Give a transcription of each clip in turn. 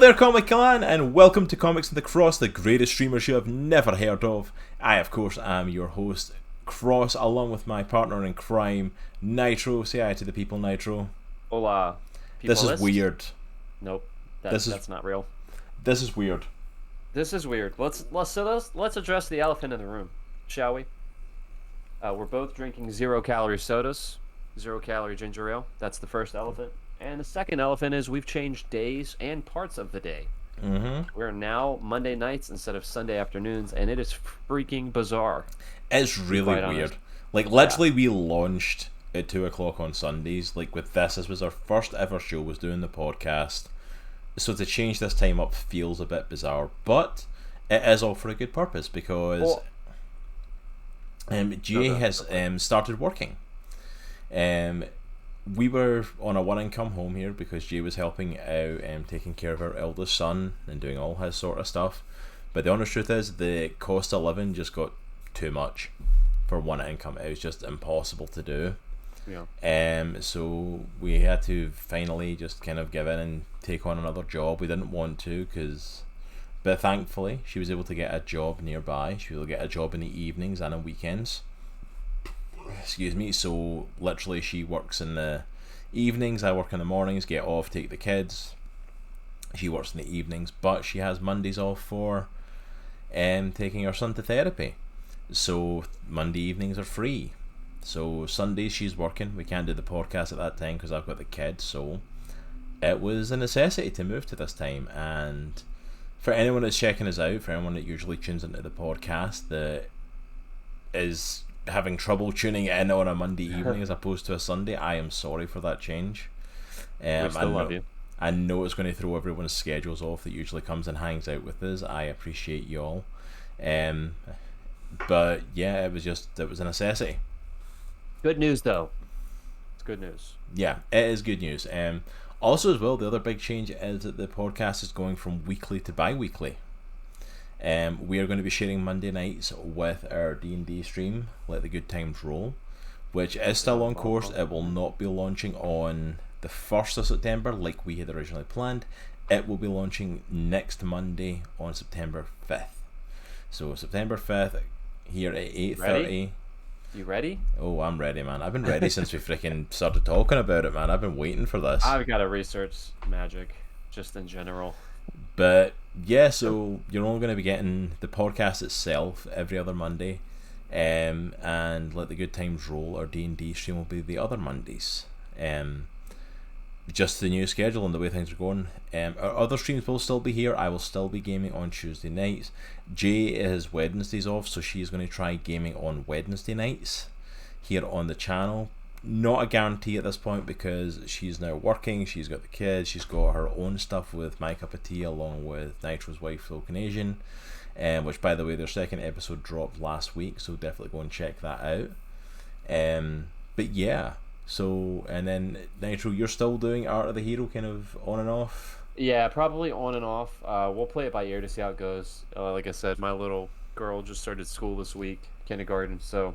there, Comic Clan, and welcome to Comics in the Cross, the greatest streamers you have never heard of. I, of course, am your host, Cross, along with my partner in crime, Nitro. Say hi to the people, Nitro. Hola. This is weird. Nope, that's not real. This is weird. This is weird. Let's address the elephant in the room, shall we? We're both drinking 0-calorie sodas, 0-calorie ginger ale. That's the first elephant. And the second elephant is we've changed days and parts of the day. Mm-hmm. We're now Monday nights instead of Sunday afternoons, and it is freaking bizarre. It's really weird. Like, literally, we launched at 2 o'clock on Sundays. Like, with this was our first ever show, was doing the podcast. So to change this time up feels a bit bizarre. But it is all for a good purpose, because GA has started working. We were on a one-income home here because Jay was helping out taking care of our eldest son and doing all his sort of stuff. But the honest truth is, the cost of living just got too much for one income. It was just impossible to do. Yeah. So we had to finally just kind of give in and take on another job. We didn't want to, but thankfully she was able to get a job nearby. She was able to get a job in the evenings and on weekends. Excuse me. So literally, she works in the evenings. I work in the mornings. Get off, take the kids. She works in the evenings, but she has Mondays off for taking her son to therapy. So Monday evenings are free. So Sundays she's working. We can't do the podcast at that time because I've got the kids. So it was a necessity to move to this time. And for anyone that's checking us out, for anyone that usually tunes into the podcast that is having trouble tuning in on a Monday evening as opposed to a Sunday, I am sorry for that change. We still love you. I know it's going to throw everyone's schedules off that usually comes and hangs out with us. I appreciate y'all. But yeah, it was a necessity. Good news, though. It's good news. Yeah, it is good news. Also as well, the other big change is that the podcast is going from weekly to bi-weekly. We are going to be sharing Monday nights with our D&D stream, Let the Good Times Roll, which is still on course. It will not be launching on the 1st of September like we had originally planned. It will be launching next Monday on September 5th. So September 5th here at 8:30. Ready? You ready? Oh, I'm ready, man. I've been ready since we freaking started talking about it, man. I've been waiting for this. I've got to research Magic, just in general. But yeah, so you're only going to be getting the podcast itself every other Monday, and Let the Good Times Roll, our D&D stream, will be the other Mondays. Just the new schedule and the way things are going. Our other streams will still be here. I will still be gaming on Tuesday nights. Jay has Wednesdays off, so she's going to try gaming on Wednesday nights here on the channel. Not a guarantee at this point because she's now working, she's got the kids, she's got her own stuff with My Cup of Tea along with Nitro's wife, Flo Canadian, which, by the way, their second episode dropped last week, so definitely go and check that out. But yeah, so, and then Nitro, you're still doing Art of the Hero kind of on and off? Yeah, probably on and off. We'll play it by ear to see how it goes. Like I said, my little girl just started school this week, kindergarten, so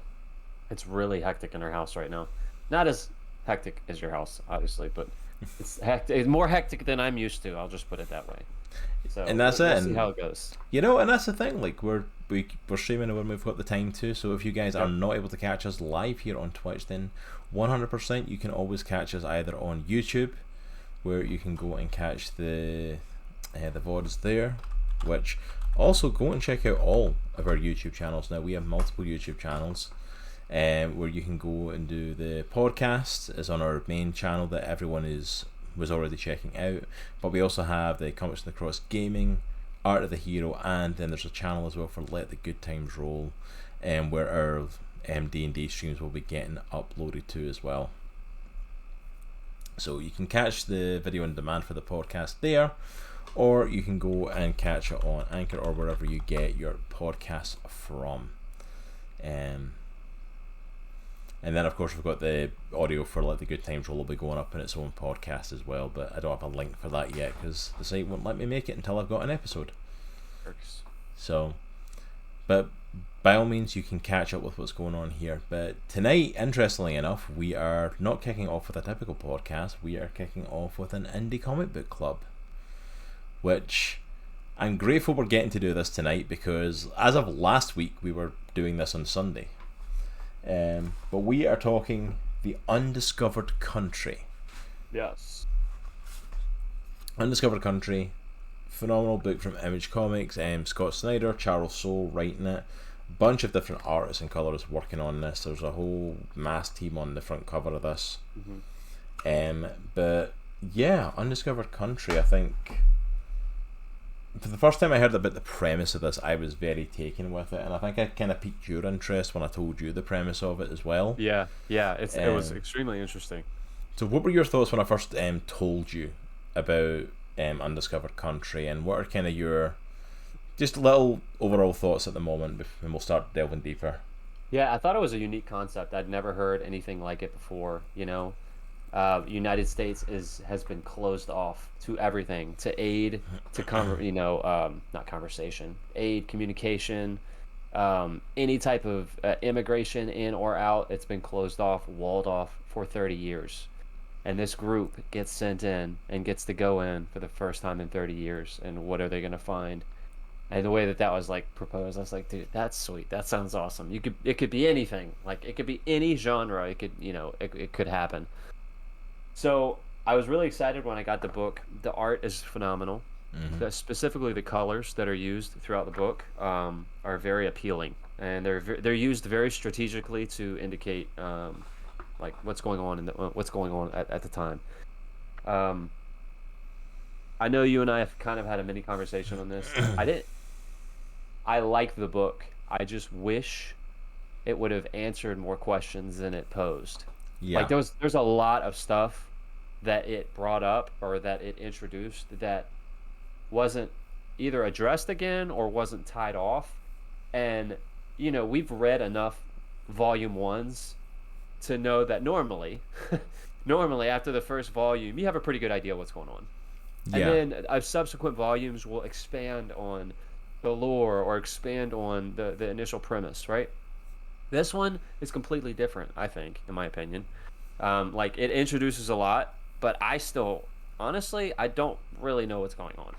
it's really hectic in her house right now. Not as hectic as your house, obviously, but it's hectic. It's more hectic than I'm used to. I'll just put it that way. So, and that's we'll see how it goes. You know, and that's the thing. Like we're streaming when we've got the time to. So if you guys are not able to catch us live here on Twitch, then 100% you can always catch us either on YouTube, where you can go and catch the VODs there. Which also go and check out all of our YouTube channels. Now we have multiple YouTube channels. Where you can go and do the podcast is on our main channel that everyone was already checking out, but we also have the Comics in the Cross Gaming, Art of the Hero, and then there's a channel as well for Let the Good Times Roll, where our D&D streams will be getting uploaded to as well. So you can catch the video on demand for the podcast there, or you can go and catch it on Anchor or wherever you get your podcasts from. And then, of course, we've got the audio for Let the Good Times Roll will be going up in its own podcast as well, but I don't have a link for that yet because the site won't let me make it until I've got an episode. Works. So, but by all means, you can catch up with what's going on here. But tonight, interestingly enough, we are not kicking off with a typical podcast. We are kicking off with an indie comic book club, which I'm grateful we're getting to do this tonight, because as of last week we were doing this on Sunday. But we are talking The Undiscovered Country. Yes. Undiscovered Country, phenomenal book from Image Comics. Scott Snyder, Charles Soule writing it. Bunch of different artists and colours working on this. There's a whole mass team on the front cover of this. But yeah, Undiscovered Country, I think for the first time I heard about the premise of this, I was very taken with it, and I think I kind of piqued your interest when I told you the premise of it as well. Yeah, it was extremely interesting. So what were your thoughts when I first told you about Undiscovered Country, and what are kind of your just little overall thoughts at the moment, and we'll start delving deeper? Yeah, I thought it was a unique concept. I'd never heard anything like it before. United States has been closed off to everything, to aid, to not conversation, aid, communication, any type of immigration in or out. It's been closed off, walled off for 30 years. And this group gets sent in and gets to go in for the first time in 30 years. And what are they going to find? And the way that was like proposed, I was like, dude, that's sweet. That sounds awesome. It could be anything. Like, it could be any genre. It could, it could happen. So I was really excited when I got the book. The art is phenomenal. Specifically, the colors that are used throughout the book are very appealing, and they're used very strategically to indicate like what's going on at the time. I know you and I have kind of had a mini conversation on this. I like the book. I just wish it would have answered more questions than it posed. Yeah. Like there's a lot of stuff that it brought up or that it introduced that wasn't either addressed again or wasn't tied off. And we've read enough volume 1s to know that normally after the first volume you have a pretty good idea what's going on. Yeah. And then subsequent volumes will expand on the lore or expand on the initial premise, right? This one is completely different, I think, in my opinion. Like, it introduces a lot, but I still, honestly, I don't really know what's going on.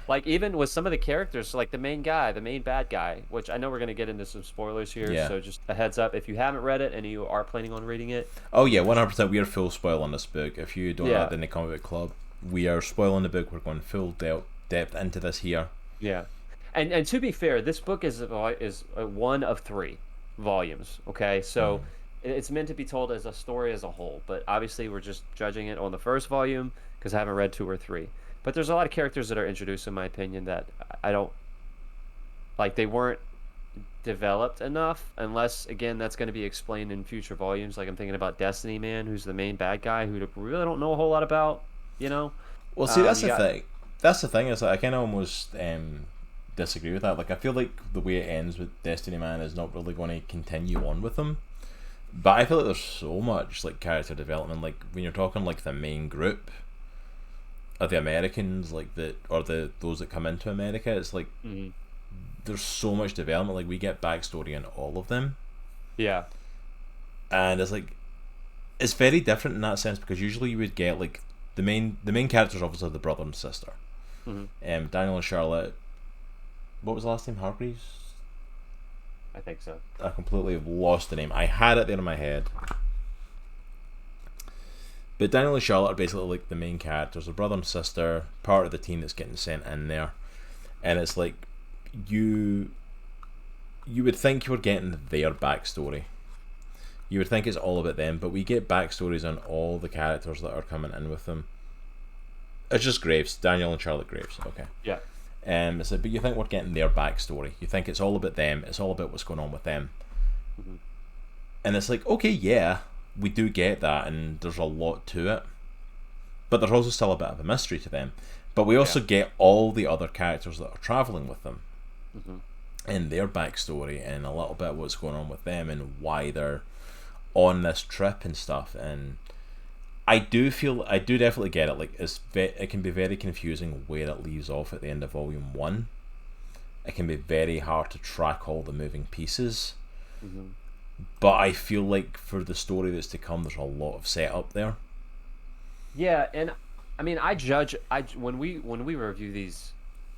Like, even with some of the characters, like the main bad guy, which I know we're going to get into some spoilers here, so just a heads up, if you haven't read it and you are planning on reading it. Oh yeah, 100%, we are full spoil on this book. If you don't know the Comic Book Club, we are spoiling the book. We're going full depth into this here. Yeah. And to be fair, this book is one of 3 volumes, okay? So it's meant to be told as a story as a whole, but obviously we're just judging it on the first volume because I haven't read 2 or 3. But there's a lot of characters that are introduced, in my opinion, that I don't like. They weren't developed enough, unless, again, that's going to be explained in future volumes. Like, I'm thinking about Destiny Man, who's the main bad guy, who we really don't know a whole lot about, Well, see, that's the thing. That's the thing, is that I kind of almost disagree with that. Like, I feel like the way it ends with Destiny Man is not really going to continue on with him. But I feel like there's so much like character development. Like, when you're talking like the main group of the Americans, like those that come into America, it's like there's so much development. Like, we get backstory in all of them. Yeah. And it's like, it's very different in that sense, because usually you would get like the main characters, obviously the brother and sister. Daniel and Charlotte. What was the last name? Hargreaves? I think so. I completely have lost the name. I had it there in my head. But Daniel and Charlotte are basically like the main characters, the brother and sister, part of the team that's getting sent in there. And it's like, you would think you were getting their backstory. You would think it's all about them, but we get backstories on all the characters that are coming in with them. It's just Graves, Daniel and Charlotte Graves, okay. Yeah. It's like, but you think we're getting their backstory. You think it's all about them. It's all about what's going on with them. And it's like, okay, yeah, we do get that, and there's a lot to it. But there's also still a bit of a mystery to them. But we also get all the other characters that are traveling with them, and their backstory, and a little bit of what's going on with them, and why they're on this trip and stuff. And I do definitely get it. Like, it can be very confusing where it leaves off at the end of volume 1. It can be very hard to track all the moving pieces. But I feel like for the story that's to come, there's a lot of setup there. Yeah, and I mean, when we review these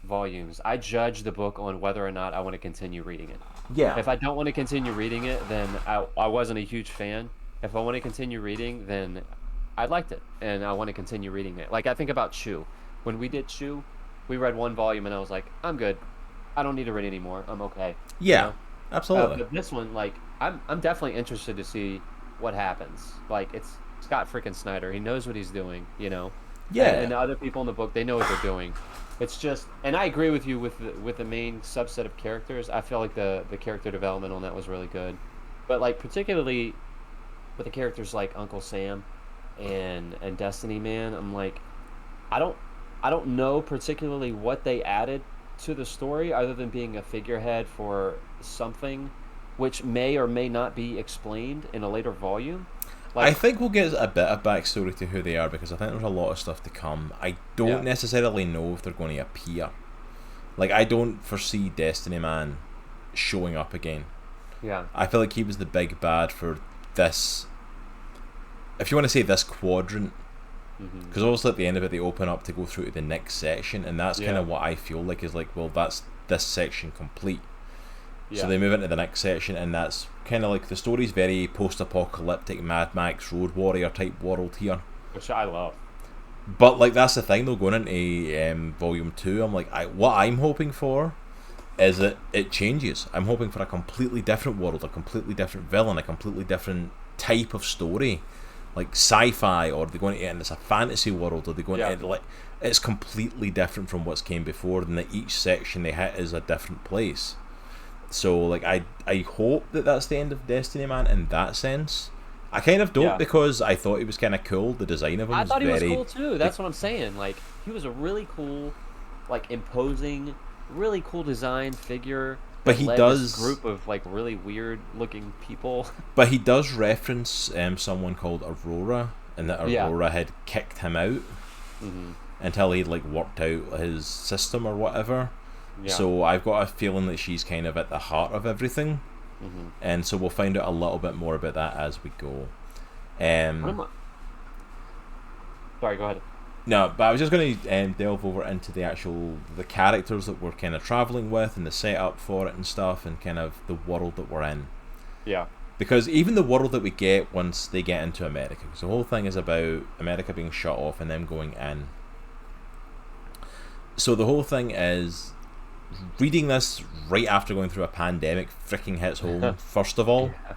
volumes, I judge the book on whether or not I want to continue reading it. Yeah. If I don't want to continue reading it, then I wasn't a huge fan. If I want to continue reading, then I liked it and I want to continue reading it. Like I think about Chew. When we did Chew, we read one volume and I was like, I'm good. I don't need to read anymore. I'm okay. You Yeah, know? absolutely. But this one, like, I'm definitely interested to see what happens. Like, it's Scott freaking Snyder. He knows what he's doing, you know, and Yeah. the other people in the book, they know what they're doing. It's just, and I agree with you with the main subset of characters. I feel like the character development on that was really good, but like particularly with the characters like Uncle Sam and Destiny Man, I'm like, I don't I don't know particularly what they added to the story other than being a figurehead for something which may or may not be explained in a later volume. I Like, think we'll get a bit of backstory to who they are because I think there's a lot of stuff to come. I don't yeah. necessarily know if they're going to appear. Like, I don't foresee Destiny Man showing up again. Yeah. I feel like he was the big bad for this. If you want to say this quadrant, Mhm. because obviously at the end of it they open up to go through to the next section, and that's kind Yeah. of what I feel like is like, well, that's this section complete. So Yeah. they move into the next section, and that's kind of like the story's very post-apocalyptic Mad Max Road Warrior type world here. Which I love. But like that's the thing though, going into volume two, I'm like, what I'm hoping for is that it changes. I'm hoping for a completely different world, a completely different villain, a completely different type of story, like sci-fi, or are they going to and it's a fantasy world, or are they going Yeah. to like it's completely different from what's came before, and that each section they hit is a different place. So like I hope that that's the end of Destiny Man in that sense. I kind of don't Yeah. because I thought he was kind of cool. The design of him I was thought he was very, cool too. That's what I'm saying. Like, he was a really cool, like imposing, really cool design figure but that he led this does, group of like really weird looking people. but he does reference someone called Aurora, and that Yeah. Aurora had kicked him out Hmm. until he'd like worked out his system or whatever. Yeah. So I've got a feeling that she's kind of at the heart of everything, Hmm. and so we'll find out a little bit more about that as we go. What Um, am I? Sorry, go ahead. No, but I was just going to delve over into the characters that we're kind of traveling with and the setup for it and stuff, and kind of the world that we're in. Yeah. Because even the world that we get once they get into America, because the whole thing is about America being shut off and them going in. So the whole thing is reading this right after going through a pandemic freaking hits home first of all, Yeah.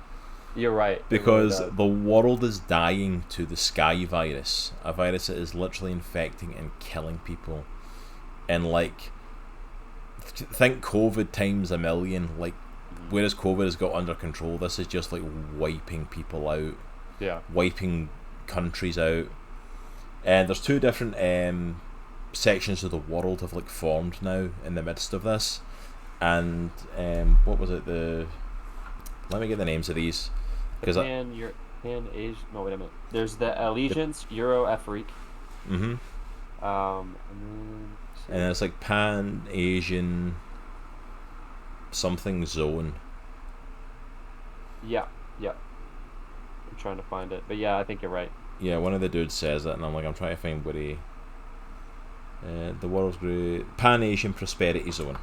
You're right. It really because does. the world is dying to the sky virus, a virus that is literally infecting and killing people. And like, think COVID times a million. Like, Mhm. whereas COVID has got under control, this is just like wiping people out, Yeah. wiping countries out. And there's two different sections of the world have like formed now in the midst of this. And what was it? Let me get the names of these The because Pan Asian. No, wait a minute. There's the Allegiance Euro Afrique. mm-hmm. And then let's And see. it's like Pan Asian something zone. Yeah. Yeah. I'm trying to find it, but yeah, I think you're right. Yeah, one of the dudes says it, and I'm like, I'm trying to find where he. The world's great Pan Asian Prosperity Zone.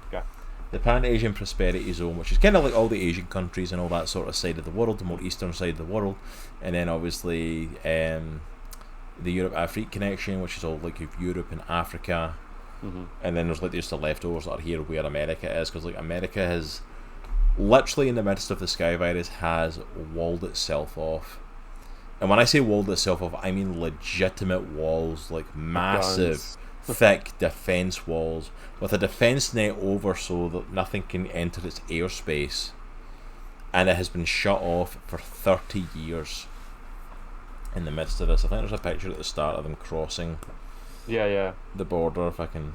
Okay. The Pan Asian Prosperity Zone, which is kind of like all the Asian countries and all that sort of side of the world, the more eastern side of the world, and then obviously the Europe Afrique connection, which is all like Europe and Africa, Hmm. and then there's like just the leftovers that are here where America is, because like America has literally in the midst of the sky virus has walled itself off. And when I say walled itself off, I mean legitimate walls, like massive, Guns. thick defense walls with a defense net over so that nothing can enter its airspace. And it has been shut off for 30 years in the midst of this. I think there's a picture at the start of them crossing Yeah. Yeah. the border, if I can.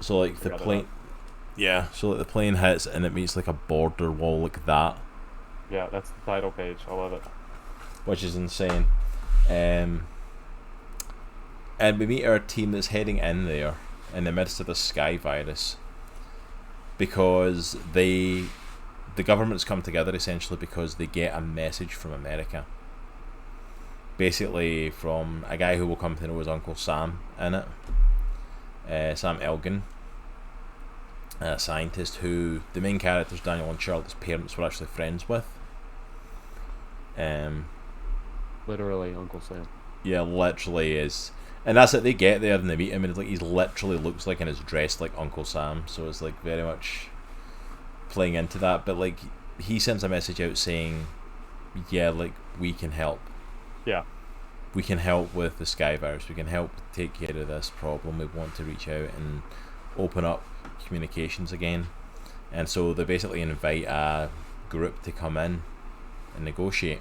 So, like, the Forgot plane. about. Yeah, so like the plane hits and it meets like a border wall like that, Yeah, that's the title page. I love it. which is insane. Um, and we meet our team that's heading in there in the midst of the sky virus because the government's come together essentially because they get a message from America. basically from a guy who will come to know as Uncle Sam in it, Sam Elgin, a scientist who the main characters, Daniel and Charlotte's parents, were actually friends with. Literally Uncle Sam. Yeah, literally is. And that's it, they get there and they meet him and it's like, he literally looks like and is dressed like Uncle Sam, so it's like very much playing into that. But like, he sends a message out saying, yeah, like, we can help. Yeah. We can help with the sky virus, we can help take care of this problem, we want to reach out and open up communications again. And so they basically invite a group to come in and negotiate.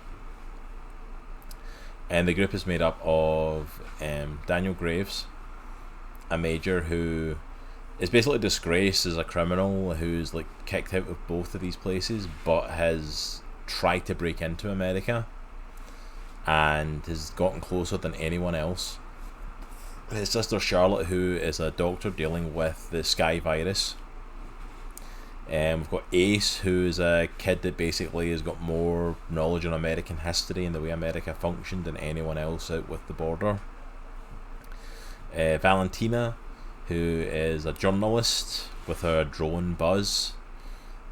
And the group is made up of Daniel Graves, a major who is basically disgraced as a criminal who's like kicked out of both of these places, but has tried to break into America and has gotten closer than anyone else. His sister Charlotte, who is a doctor dealing with the sky virus. We've got Ace, who is a kid that basically has got more knowledge on American history and the way America functioned than anyone else out with the border. Valentina, who is a journalist with her drone Buzz,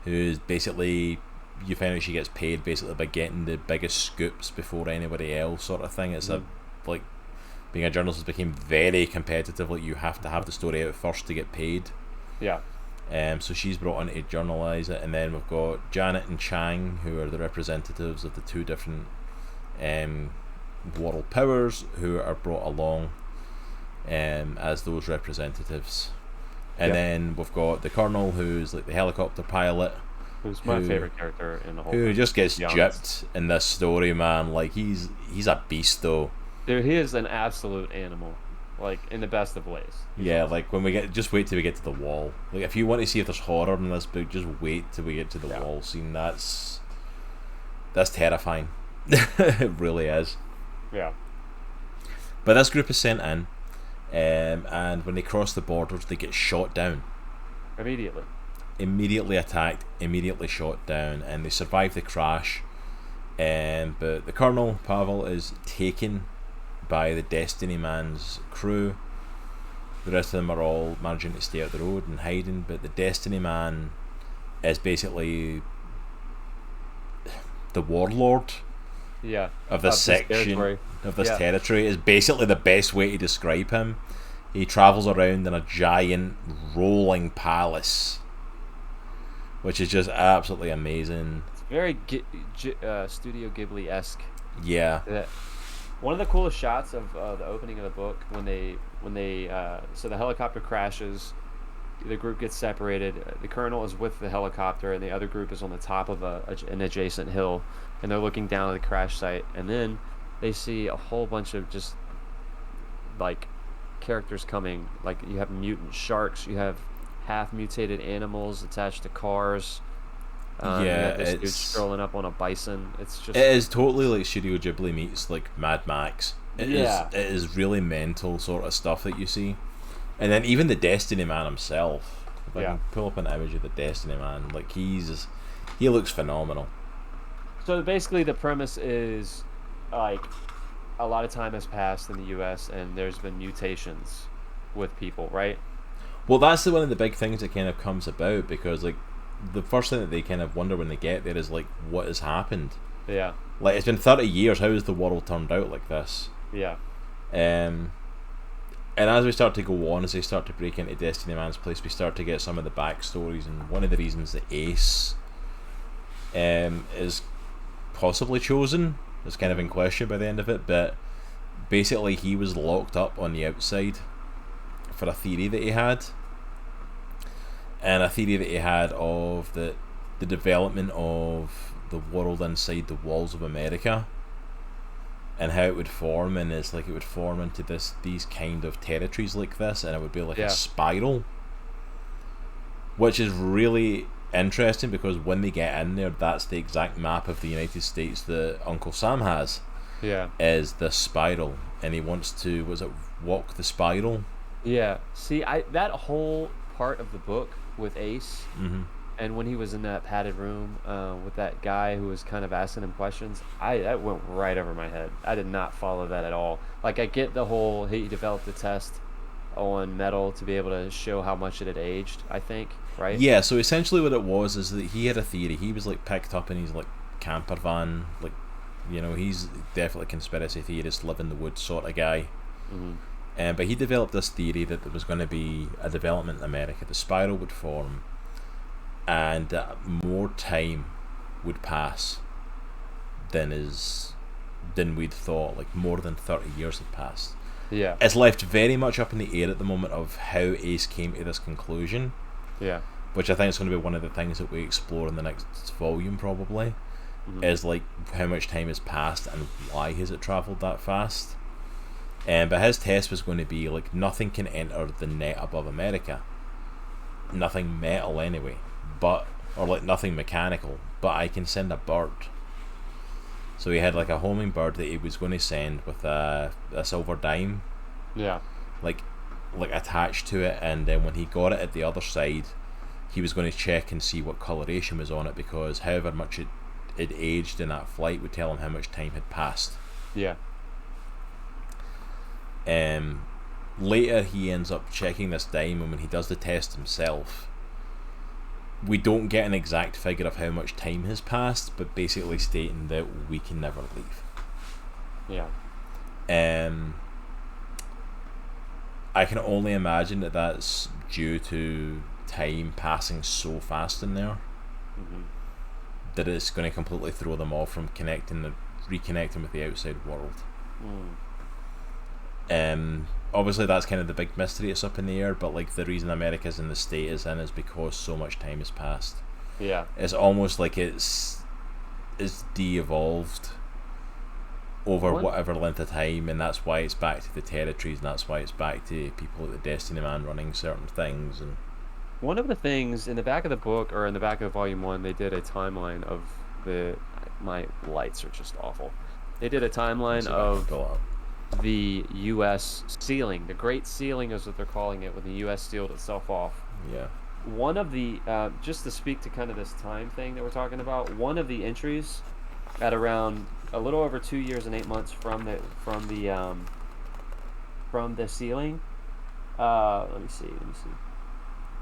who's basically, you find out she gets paid basically by getting the biggest scoops before anybody else, sort of thing. It's a, like, being a journalist became very competitive, like you have to have the story out first to get paid. Yeah. So she's brought in to journalise it, and then we've got Janet and Chang, who are the representatives of the two different world powers, who are brought along as those representatives. And then we've got the Colonel, who's like the helicopter pilot, who's my favorite character in the whole who thing, just gets gypped in this story, man. Like, he's a beast though. Dude, he is an absolute animal. Like, in the best of ways. Yeah, like, when we get, just wait till we get to the wall. Like, if you want to see if there's horror in this book, just wait till we get to the wall scene. That's terrifying. It really is. Yeah. But this group is sent in, and when they cross the borders, they get shot down. Immediately attacked, immediately shot down, and they survive the crash. But the Colonel, Pavel, is taken by the Destiny Man's crew. The rest of them are all managing to stay out the road and hiding, but the Destiny Man is basically the warlord of this section of this territory. Is basically the best way to describe him. He travels around in a giant rolling palace, which is just absolutely amazing. It's very Studio Ghibli-esque. Yeah. One of the coolest shots of the opening of the book, when they so the helicopter crashes, the group gets separated. The Colonel is with the helicopter, and the other group is on the top of an adjacent hill, and they're looking down at the crash site. And then they see a whole bunch of just like characters coming. Like, you have mutant sharks, you have half mutated animals attached to cars. This dude strolling up on a bison. It is totally like Studio Ghibli meets like Mad Max. It is really mental sort of stuff that you see. And then even the Destiny Man himself, if I can pull up an image of the Destiny Man, like, he looks phenomenal. So basically the premise is, like, a lot of time has passed in the US and there's been mutations with people, right? Well, that's one of the big things that kind of comes about, because like, the first thing that they kind of wonder when they get there is like, what has happened? Yeah. Like, it's been 30 years, how has the world turned out like this? Yeah. And as we start to go on, as they start to break into Destiny Man's place, we start to get some of the backstories, and one of the reasons that Ace is possibly chosen is kind of in question by the end of it, but basically he was locked up on the outside for a theory that he had. And a theory that he had of the development of the world inside the walls of America, and how it would form, and it's like it would form into these kind of territories like this, and it would be like a spiral, which is really interesting, because when they get in there, that's the exact map of the United States that Uncle Sam has. Is the spiral, and he wants to walk the spiral. See, that whole part of the book with Ace And when he was in that padded room with that guy who was kind of asking him questions, that went right over my head. I did not follow that at all. Like, I get the whole he developed a test on metal to be able to show how much it had aged, I think, right? Yeah, so essentially what it was is that he had a theory. He was like picked up in his like camper van, like, you know, he's definitely a conspiracy theorist, live in the woods sort of guy. Mm-hmm. But he developed this theory that there was going to be a development in America. The spiral would form, and more time would pass than we'd thought. Like more than 30 years had passed. Yeah. It's left very much up in the air at the moment of how Ace came to this conclusion. Yeah. Which I think is going to be one of the things that we explore in the next volume, probably. Mm-hmm. Is like how much time has passed and why has it travelled that fast. But his test was going to be like nothing can enter the net above America. Nothing metal anyway, or like nothing mechanical. But I can send a bird. So he had like a homing bird that he was going to send with a silver dime. Yeah. Like attached to it, and then when he got it at the other side, he was going to check and see what coloration was on it, because however much it aged in that flight would tell him how much time had passed. Yeah. Later he ends up checking this dime, and when he does the test himself, we don't get an exact figure of how much time has passed, but basically stating that we can never leave. Yeah. I can only imagine that that's due to time passing so fast in there. Mm-hmm. That it's going to completely throw them off from reconnecting with the outside world. Obviously that's kind of the big mystery that's up in the air, but like the reason America's in the state it's in is because so much time has passed. Yeah. It's almost like it's de-evolved over whatever length of time, and that's why it's back to the territories, and that's why it's back to people at the Destiny Man running certain things. And one of the things in the back of the book, or in the back of volume 1, they did a timeline of my lights are just awful. They did a timeline of the U.S. sealing. The Great Sealing is what they're calling it, when the U.S. sealed itself off. Yeah. One of the, just to speak to kind of this time thing that we're talking about, one of the entries at around a little over 2 years and 8 months from the sealing. Let me see.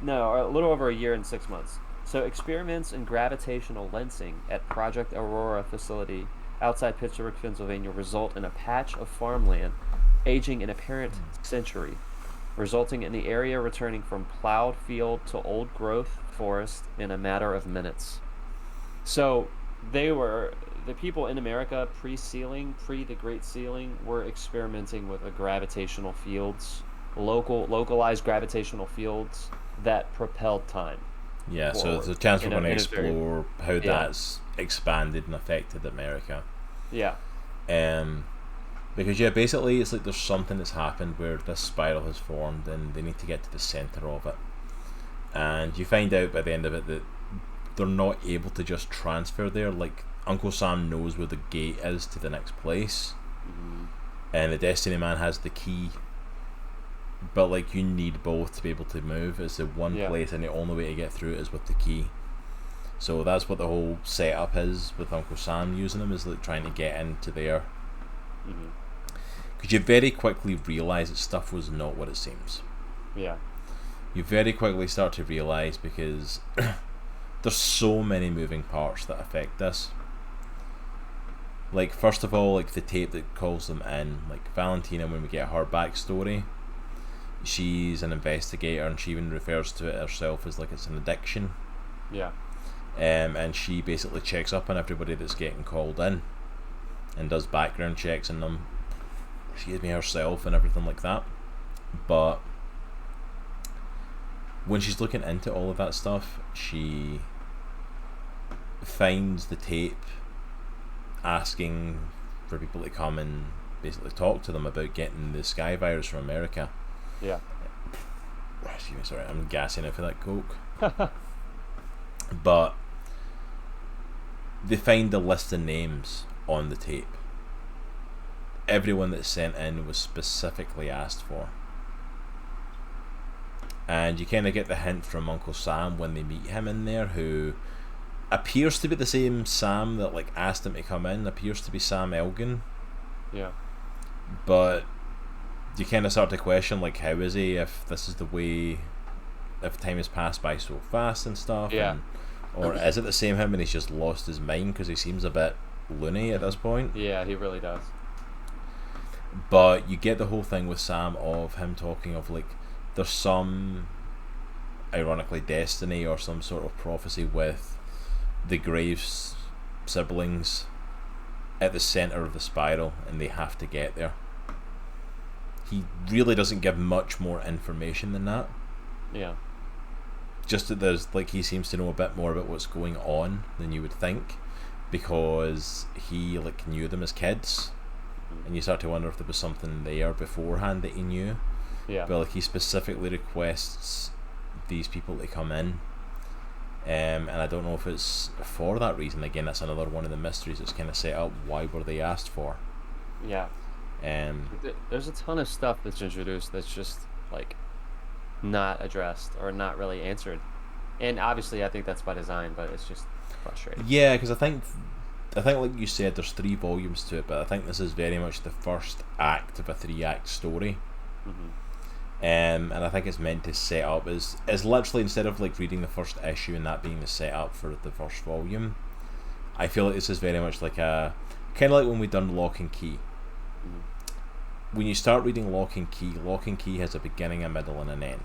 No, a little over a year and 6 months. So experiments in gravitational lensing at Project Aurora facility outside Pittsburgh, Pennsylvania, result in a patch of farmland aging an apparent century, resulting in the area returning from plowed field to old growth forest in a matter of minutes. So the people in America pre-sealing, the Great Sealing, were experimenting with gravitational fields, localized gravitational fields that propelled time. Yeah, so there's a chance we're going to explore how that's expanded and affected America. Yeah. Because basically it's like there's something that's happened where this spiral has formed, and they need to get to the centre of it. And you find out by the end of it that they're not able to just transfer there. Like Uncle Sam knows where the gate is to the next place, and the Destiny Man has the key. But like you need both to be able to move. It's the one place, and the only way to get through it is with the key. So that's what the whole setup is with Uncle Sam using them, is like trying to get into there. Because you very quickly realise that stuff was not what it seems. Yeah. You very quickly start to realise, because there's so many moving parts that affect this. Like first of all, like the tape that calls them in, like Valentina, when we get her backstory, she's an investigator, and she even refers to it herself as like it's an addiction. Yeah. And she basically checks up on everybody that's getting called in, and does background checks on them. Excuse me, herself and everything like that. But when she's looking into all of that stuff, she finds the tape asking for people to come and basically talk to them about getting the Sky virus from America. Yeah. Excuse me, sorry, I'm gassing out for that Coke. But they find the list of names on the tape. Everyone that's sent in was specifically asked for. And you kind of get the hint from Uncle Sam when they meet him in there, who appears to be the same Sam that like asked him to come in. Appears to be Sam Elgin. Yeah. But you kind of start to question, like, how is he, if this is the way, if time has passed by so fast and stuff, Yeah. and or is it the same him and he's just lost his mind because he seems a bit loony at this point. Yeah, he really does. But you get the whole thing with Sam of him talking of like there's some, ironically, destiny or some sort of prophecy with the Graves siblings at the center of the spiral, and they have to get there. He really doesn't give much more information than that. Yeah. Just that there's like he seems to know a bit more about what's going on than you would think, because he like knew them as kids, and you start to wonder if there was something there beforehand that he knew. Yeah. But like he specifically requests these people to come in, and I don't know if it's for that reason. Again, that's another one of the mysteries that's kind of set up. Why were they asked for? Yeah. There's a ton of stuff that's introduced that's just like not addressed or not really answered, and obviously I think that's by design, but it's just frustrating. Yeah, because I think like you said, there's 3 volumes to it, but I think this is very much the first act of a 3-act story. And I think it's meant to set up as literally, instead of like reading the first issue and that being the setup for the first volume, I feel like this is very much like a kind of like when we done Lock and Key. When you start reading Lock and Key has a beginning, a middle, and an end.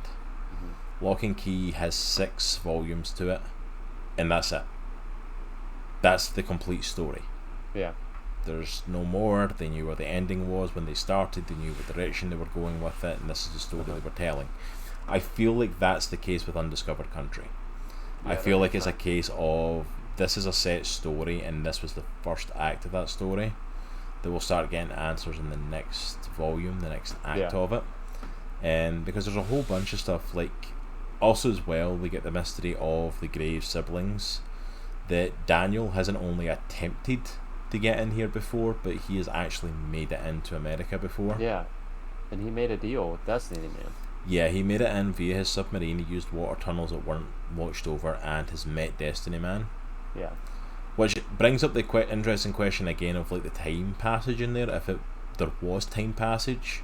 Lock and Key has 6 volumes to it, and that's it. That's the complete story. Yeah. There's no more. They knew where the ending was when they started. They knew what direction they were going with it, and this is the story they were telling. I feel like that's the case with Undiscovered Country. Yeah, I feel like it's a case of this is a set story, and this was the first act of that story. That we'll start getting answers in the next volume, the next act of it. And because there's a whole bunch of stuff, like also as well, we get the mystery of the Graves siblings, that Daniel hasn't only attempted to get in here before, but he has actually made it into America before. Yeah. And he made a deal with Destiny Man. Yeah, he made it in via his submarine. He used water tunnels that weren't watched over, and has met Destiny Man. Yeah. Which brings up the interesting question again of like the time passage in there. If there was time passage,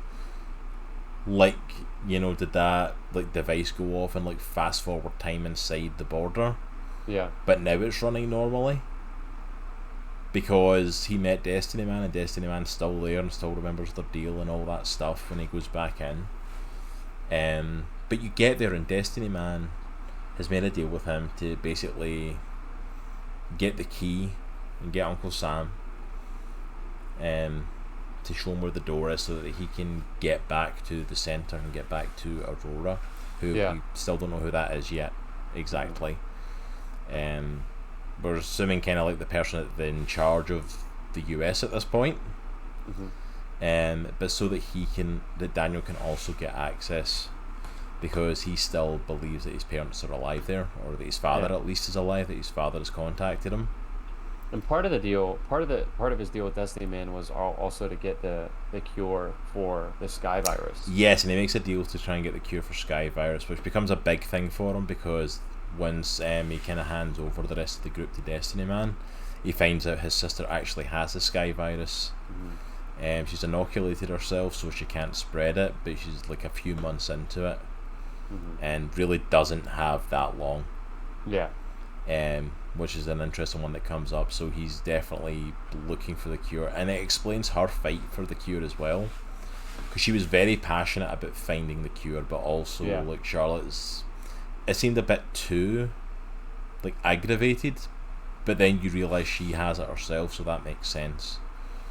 like, you know, did that like device go off and like fast forward time inside the border? Yeah. But now it's running normally because he met Destiny Man, and Destiny Man's still there and still remembers their deal and all that stuff when he goes back in. But you get there and Destiny Man has made a deal with him to basically get the key and get Uncle Sam to show him where the door is so that he can get back to the centre and get back to Aurora, who we still don't know who that is yet exactly. We're assuming kind of like the person that's in charge of the US at this point. But so that Daniel can also get access, because he still believes that his parents are alive there, or that his father at least is alive, that his father has contacted him. And part of the deal, part of his deal with Destiny Man was also to get the cure for the Sky virus. Yes, and he makes a deal to try and get the cure for Sky virus, which becomes a big thing for him, because once he kind of hands over the rest of the group to Destiny Man, he finds out his sister actually has the Sky virus. She's inoculated herself so she can't spread it, but she's like a few months into it, and really doesn't have that long. Yeah. Which is an interesting one that comes up. So he's definitely looking for the cure, and it explains her fight for the cure as well, because she was very passionate about finding the cure, but also like Charlotte's, it seemed a bit too like aggravated, but then you realise she has it herself, so that makes sense.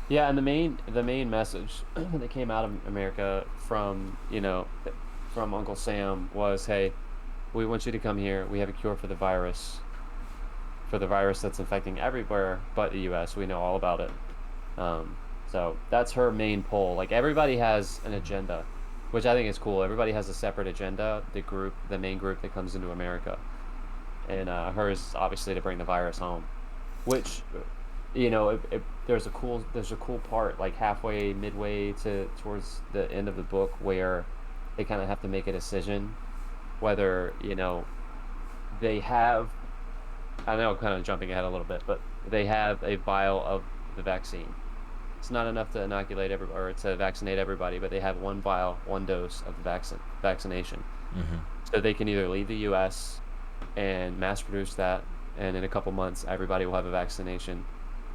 Yeah, and the main message that came out of America from Uncle Sam was, hey, we want you to come here. We have a cure for the virus that's infecting everywhere but the U.S. We know all about it. So that's her main pull. Like, everybody has an agenda, which I think is cool. Everybody has a separate agenda. The main group that comes into America, and hers obviously to bring the virus home, which, there's a cool part like midway towards the end of the book where they kind of have to make a decision whether they have. I know I'm kind of jumping ahead a little bit, but they have a vial of the vaccine. It's not enough to inoculate or to vaccinate everybody, but they have one vial, one dose of the vaccination. So they can either leave the U.S. and mass produce that, and in a couple months everybody will have a vaccination,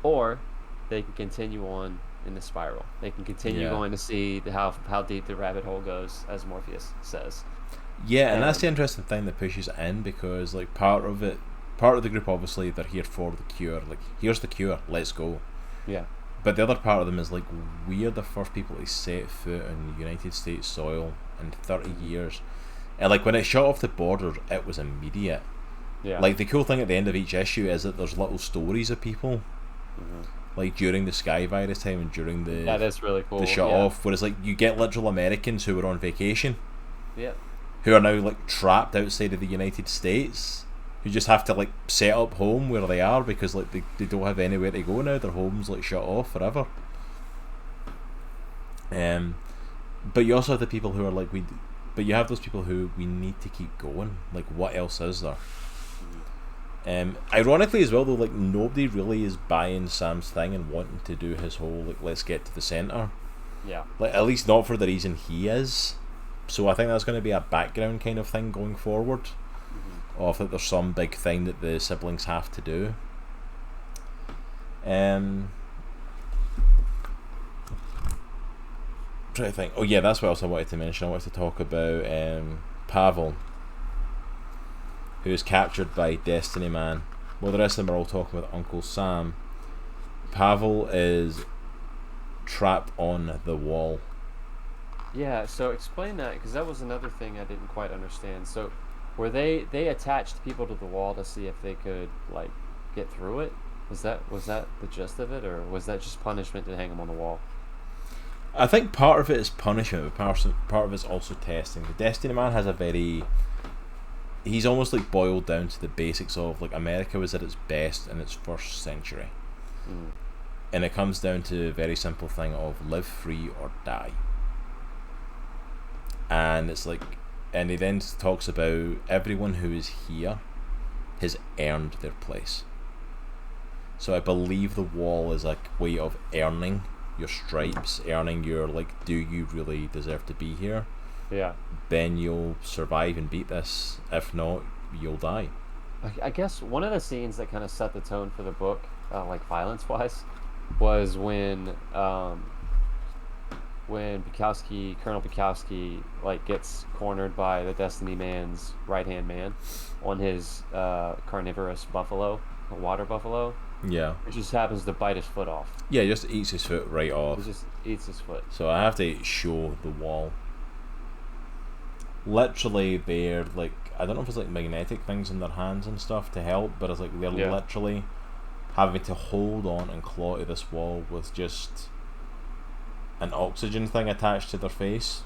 or they can continue on in the spiral. They can continue going to see how deep the rabbit hole goes, as Morpheus says. Yeah, and that's the interesting thing that pushes it in, because like part of the group, obviously they're here for the cure. Like, here's the cure, let's go. Yeah. But the other part of them is like, we are the first people to set foot on United States soil in 30 years. And like, when it shot off the border, it was immediate. Yeah. Like, the cool thing at the end of each issue is that there's little stories of people, like during the Sky Virus time and during that is really cool. The shut off, whereas like you get literal Americans who were on vacation, who are now like trapped outside of the United States, who just have to like set up home where they are because like they don't have anywhere to go now. Their home's like shut off forever. But you also have the people who are like but you have those people who we need to keep going. Like, what else is there? Ironically as well though, like nobody really is buying Sam's thing and wanting to do his whole like let's get to the center. Yeah. Like, at least not for the reason he is. So I think that's going to be a background kind of thing going forward. Of that there's some big thing that the siblings have to do. Trying to think. Oh yeah, that's what else I wanted to mention. I wanted to talk about Pavel, who is captured by Destiny Man. Well, the rest of them are all talking with Uncle Sam. Pavel is trapped on the wall. Yeah, so explain that, because that was another thing I didn't quite understand. So, were they attached people to the wall to see if they could like get through it? Was that the gist of it, or was that just punishment to hang them on the wall? I think part of it is punishment, but part of it is also testing. The Destiny Man has he's almost like boiled down to the basics of like America was at its best in its first century. And it comes down to a very simple thing of live free or die. And it's like, and he then talks about everyone who is here has earned their place. So I believe the wall is a way of earning your stripes, earning your like, do you really deserve to be here? Yeah. Then you'll survive and beat this. If not, you'll die. I guess one of the scenes that kind of set the tone for the book, like violence-wise, was when Colonel Bukowski like gets cornered by the Destiny Man's right-hand man on his carnivorous buffalo, a water buffalo. Yeah. It just happens to bite his foot off. Yeah, he just eats his foot right off. He just eats his foot. So I have to show the wall. Literally, they're like, I don't know if it's like magnetic things in their hands and stuff to help, but it's like they're literally having to hold on and claw to this wall with just an oxygen thing attached to their face.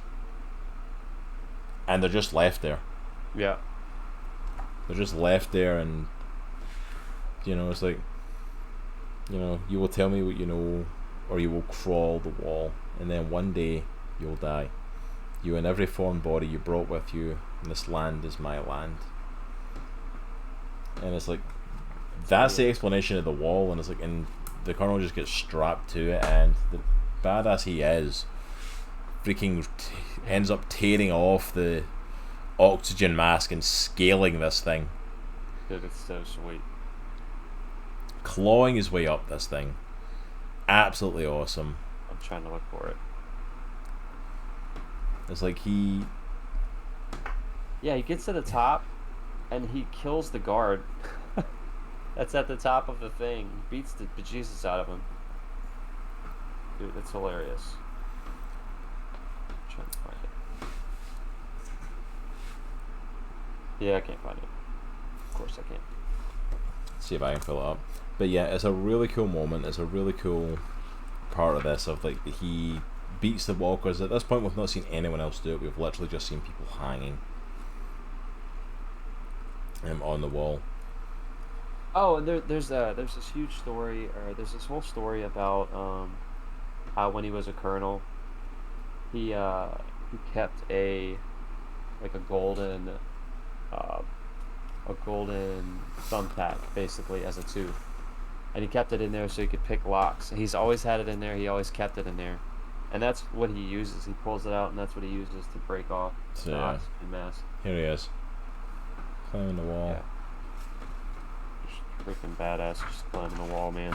And they're just left there. Yeah. They're just left there, and it's like, you will tell me what you know, or you will crawl the wall, and then one day you'll die. You and every foreign body you brought with you, and this land is my land. And it's like, that's the explanation of the wall, and it's like, and the colonel just gets strapped to it, and the badass he is, freaking ends up tearing off the oxygen mask and scaling this thing. Dude, it's so sweet. Clawing his way up this thing. Absolutely awesome. I'm trying to look for it. It's like he gets to the top and he kills the guard that's at the top of the thing. Beats the bejesus out of him. Dude, it's hilarious. I'm trying to find it. Yeah, I can't find it. Of course I can't. See if I can fill it up. But yeah, it's a really cool moment. It's a really cool part of this, of like he beats the wall, because at this point we've not seen anyone else do it. We've literally just seen people hanging on the wall. Oh, and there's this huge story, or there's this whole story about how when he was a colonel, he kept a golden uh, a golden thumbtack, basically, as a tooth. And he kept it in there so he could pick locks. He's always had it in there. He always kept it in there. And that's what he uses. He pulls it out, and that's what he uses to break off So the yeah, oxygen mask. here he is, climbing the wall. Yeah. Just freaking badass, just climbing the wall, man.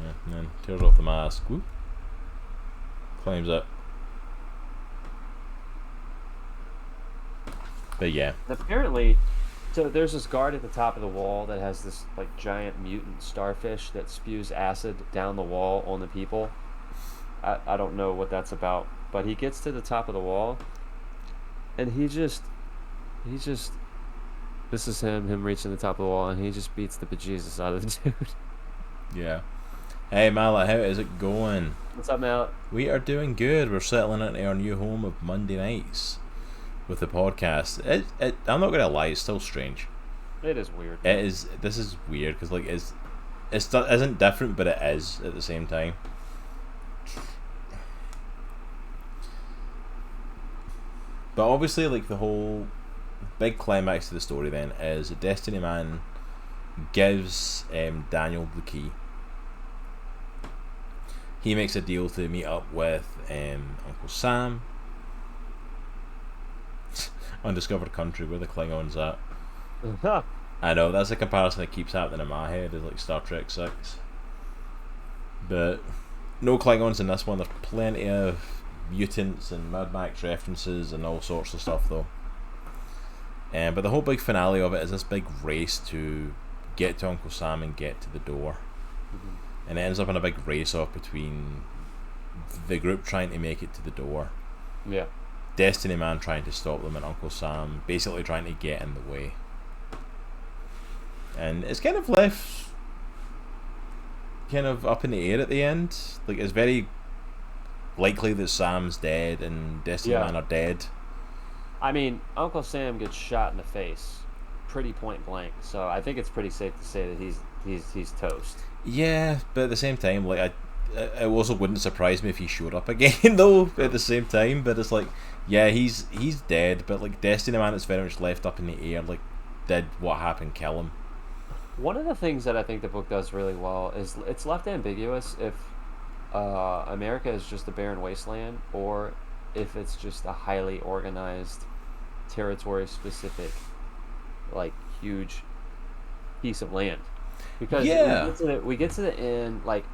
Yeah, and then tears off the mask. Whoop. Climbs up. But yeah. And apparently, so there's this guard at the top of the wall that has this like giant mutant starfish that spews acid down the wall on the people. I don't know what that's about, but he gets to the top of the wall, and he just, this is him reaching the top of the wall, and he just beats the bejesus out of the dude. Yeah. Hey Mala, how is it going? What's up, Mal? We are doing good. We're settling into our new home of Monday nights with the podcast. I'm not gonna lie, it's still strange. It is weird. It is. This is weird because like it isn't different, but it is at the same time. But obviously, like the whole big climax to the story then is that Destiny Man gives Daniel the key. He makes a deal to meet up with Uncle Sam. Undiscovered country where the Klingons at. I know, that's a comparison that keeps happening in my head, is like Star Trek 6. But no Klingons in this one. There's plenty of mutants and Mad Max references and all sorts of stuff though. But the whole big finale of it is this big race to get to Uncle Sam and get to the door. Mm-hmm. And it ends up in a big race off between the group trying to make it to the door, Yeah. Destiny Man trying to stop them, and Uncle Sam basically trying to get in the way. And it's kind of left kind of up in the air at the end. Like, it's very likely that Sam's dead and Destiny Man are dead. I mean, Uncle Sam gets shot in the face, pretty point blank. So I think it's pretty safe to say that he's toast. Yeah, but at the same time, like it also wouldn't surprise me if he showed up again though. At the same time, but it's like, yeah, he's dead. But like Destiny Man, it's very much left up in the air. Like, did what happened kill him? One of the things that I think the book does really well is it's left ambiguous if America is just a barren wasteland or if it's just a highly organized, territory-specific, like huge piece of land. Because we get to the end, like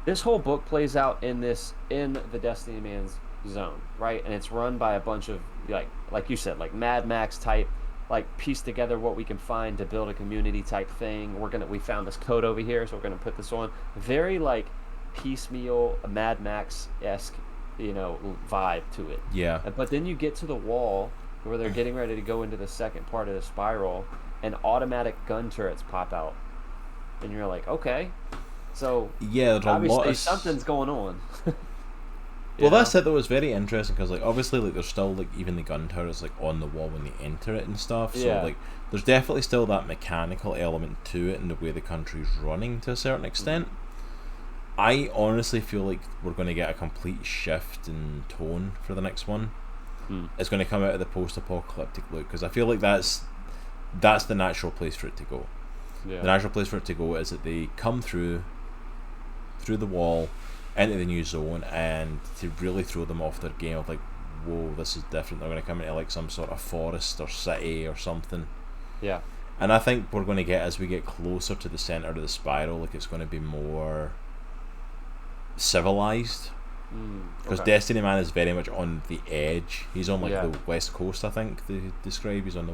this whole book plays out in the Destiny Man's zone, right? And it's run by a bunch of like you said, like Mad Max type, like piece together what we can find to build a community type thing. We found this code over here, so we're gonna put this on. Very like piecemeal Mad Max-esque, vibe to it. Yeah. But then you get to the wall where they're getting ready to go into the second part of the spiral, and automatic gun turrets pop out. And you're like, okay, so yeah, obviously something's going on. Well, that's it though. It's very interesting because like obviously like there's still like even the gun turrets like on the wall when they enter it and stuff. So like there's definitely still that mechanical element to it and the way the country's running to a certain extent. I honestly feel like we're going to get a complete shift in tone for the next one. It's going to come out of the post-apocalyptic look because I feel like that's the natural place for it to go. The natural place for it to go is that they come through the wall into the new zone and to really throw them off their game of like, whoa, this is different. They're going to come into like some sort of forest or city or something. Yeah. And I think we're going to get, as we get closer to the center of the spiral, like it's going to be more civilized. Because Destiny Man is very much on the edge. He's on like the west coast, I think they describe. He's on the.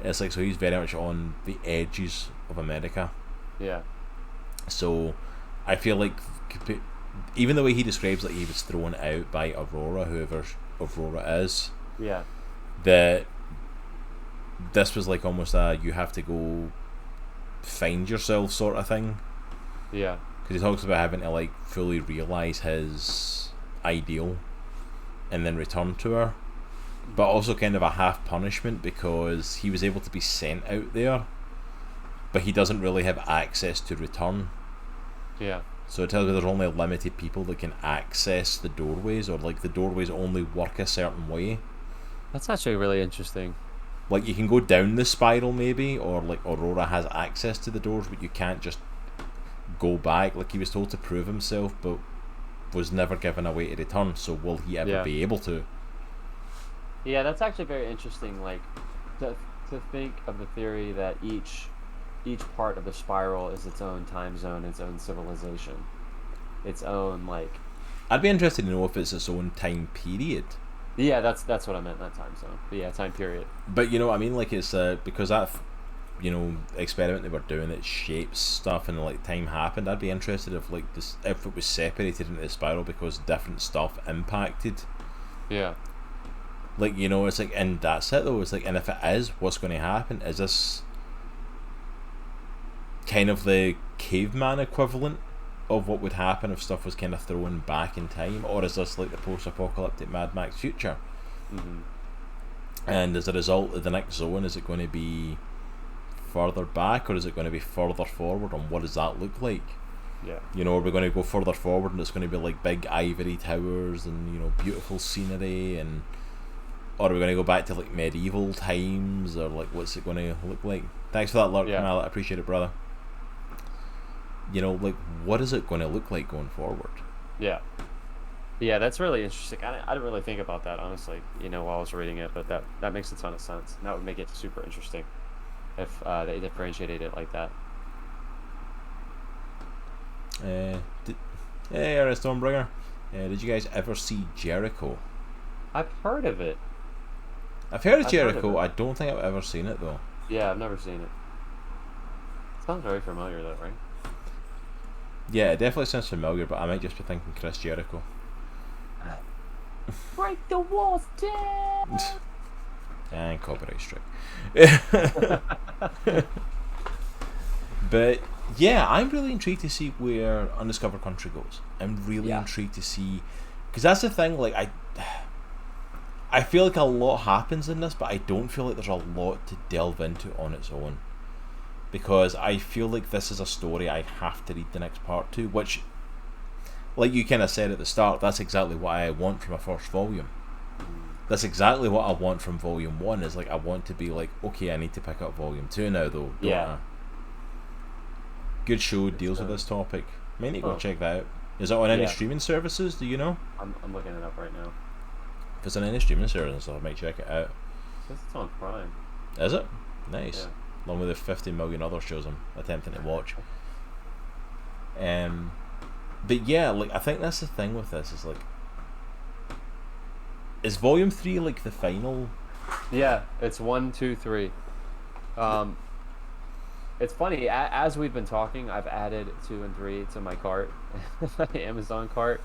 It's like, so he's very much on the edges of America. Yeah. So I feel like even the way he describes like he was thrown out by Aurora, whoever Aurora is. Yeah. That this was like almost a you have to go find yourself sort of thing. Yeah. Because he talks about having to like fully realize his ideal and then return to her, but also kind of a half punishment because he was able to be sent out there, but he doesn't really have access to return. Yeah. So it tells you there's only limited people that can access the doorways, or like the doorways only work a certain way. That's actually really interesting. Like you can go down the spiral maybe, or like Aurora has access to the doors, but you can't just go back. Like he was told to prove himself, but was never given a way to return. So will he ever be able to? Yeah, that's actually very interesting. Like to think of the theory that each part of the spiral is its own time zone, its own civilization, its own like. I'd be interested to know if it's its own time period. Yeah, that's what I meant, not time zone. But yeah, time period. But you know what I mean, like it's because that experiment they were doing that shapes stuff and like time happened. I'd be interested if like this if it was separated into the spiral because different stuff impacted. Yeah. Like it's like, and that's it though. It's like, and if it is, what's going to happen? Is this kind of the caveman equivalent of what would happen if stuff was kind of thrown back in time, or is this like the post-apocalyptic Mad Max future? Mm-hmm. And as a result of the next zone, is it going to be further back or is it going to be further forward, and what does that look like? Yeah. Are we going to go further forward and it's going to be like big ivory towers and beautiful scenery, and or are we going to go back to like medieval times, or like what's it going to look like? Thanks for that lurk, Mal. I appreciate it, brother. Like what is it going to look like going forward? Yeah, that's really interesting. I didn't really think about that, honestly, while I was reading it, but that makes a ton of sense. And that would make it super interesting if they differentiated it like that. Hey, Stormbringer. Did you guys ever see Jericho? I've heard of it. I've heard of Jericho. I don't think I've ever seen it though. Yeah, I've never seen it. Sounds very familiar though, right? Yeah, it definitely sounds familiar, but I might just be thinking Chris Jericho. Break the walls down! And copyright strike. But yeah, I'm really intrigued to see where Undiscovered Country goes. I'm really intrigued to see, because that's the thing. Like I feel like a lot happens in this, but I don't feel like there's a lot to delve into on its own. Because I feel like this is a story I have to read the next part to, which, like you kind of said at the start, that's exactly what I want from a first volume. That's exactly what I want from volume 1, is like I want to be like, okay, I need to pick up volume 2 now though, don't I? Good show, deals with this topic. May need to go check that out. Is it on any streaming services, do you know? I'm looking it up right now. If it's on any streaming services, I might check it out. It says it's on Prime. Is it? Nice. Yeah. Along with the 50 million other shows I'm attempting to watch. But yeah, like I think that's the thing with this, is like, is volume 3 like the final? Yeah, it's 1, 2, 3. It's funny, as we've been talking, I've added 2 and 3 to my cart, my Amazon cart,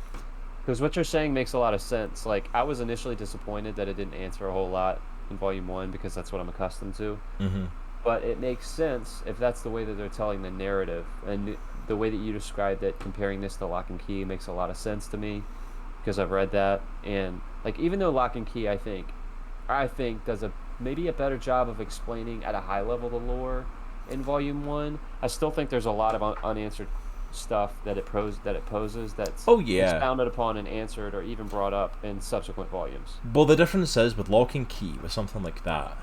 because what you're saying makes a lot of sense. Like, I was initially disappointed that it didn't answer a whole lot in volume 1, because that's what I'm accustomed to. Mm-hmm. But it makes sense if that's the way that they're telling the narrative, and the way that you described it, comparing this to Lock and Key, makes a lot of sense to me, because I've read that. And like, even though Lock and Key I think does maybe a better job of explaining at a high level the lore in volume 1, I still think there's a lot of unanswered stuff that it poses that's expounded upon and answered or even brought up in subsequent volumes. Well, the difference is with Lock and Key, with something like that,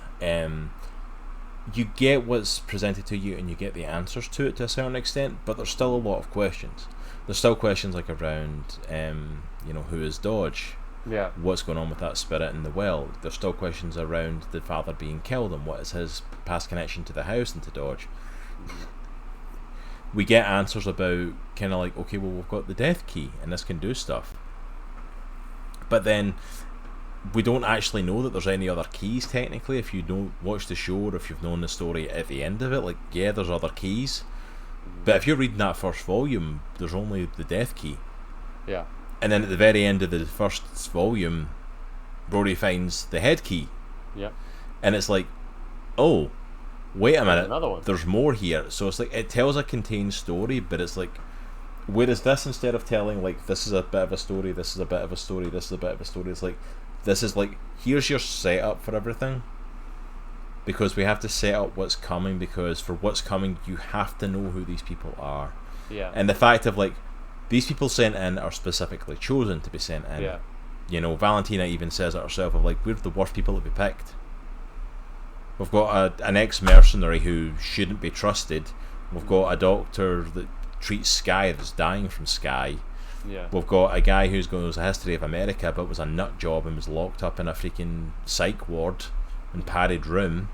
you get what's presented to you and you get the answers to it to a certain extent, but there's still a lot of questions. There's still questions like around, who is Dodge? Yeah. What's going on with that spirit in the well? There's still questions around the father being killed and what is his past connection to the house and to Dodge. We get answers about kind of like, okay, well, we've got the death key and this can do stuff. But then we don't actually know that there's any other keys technically. If you don't watch the show, or if you've known the story at the end of it, like, yeah, there's other keys. But if you're reading that first volume, there's only the death key. Yeah. And then at the very end of the first volume, Rory finds the head key. Yep. And it's like, oh, wait a minute, another one. There's more here. So it's like, it tells a contained story, but it's like, whereas this, instead of telling like, this is a bit of a story, this is a bit of a story, this is a bit of a story, it's like, this is like, here's your setup for everything, because we have to set up what's coming, because for what's coming you have to know who these people are. Yeah. And the fact of like, these people sent in are specifically chosen to be sent in. Yeah. You know, Valentina even says it herself of like, we're the worst people to be picked. We've got an ex-mercenary who shouldn't be trusted. We've got a doctor that treats Sky that's dying from Sky. Yeah. We've got a guy who's got a history of America but was a nut job and was locked up in a freaking psych ward in padded room.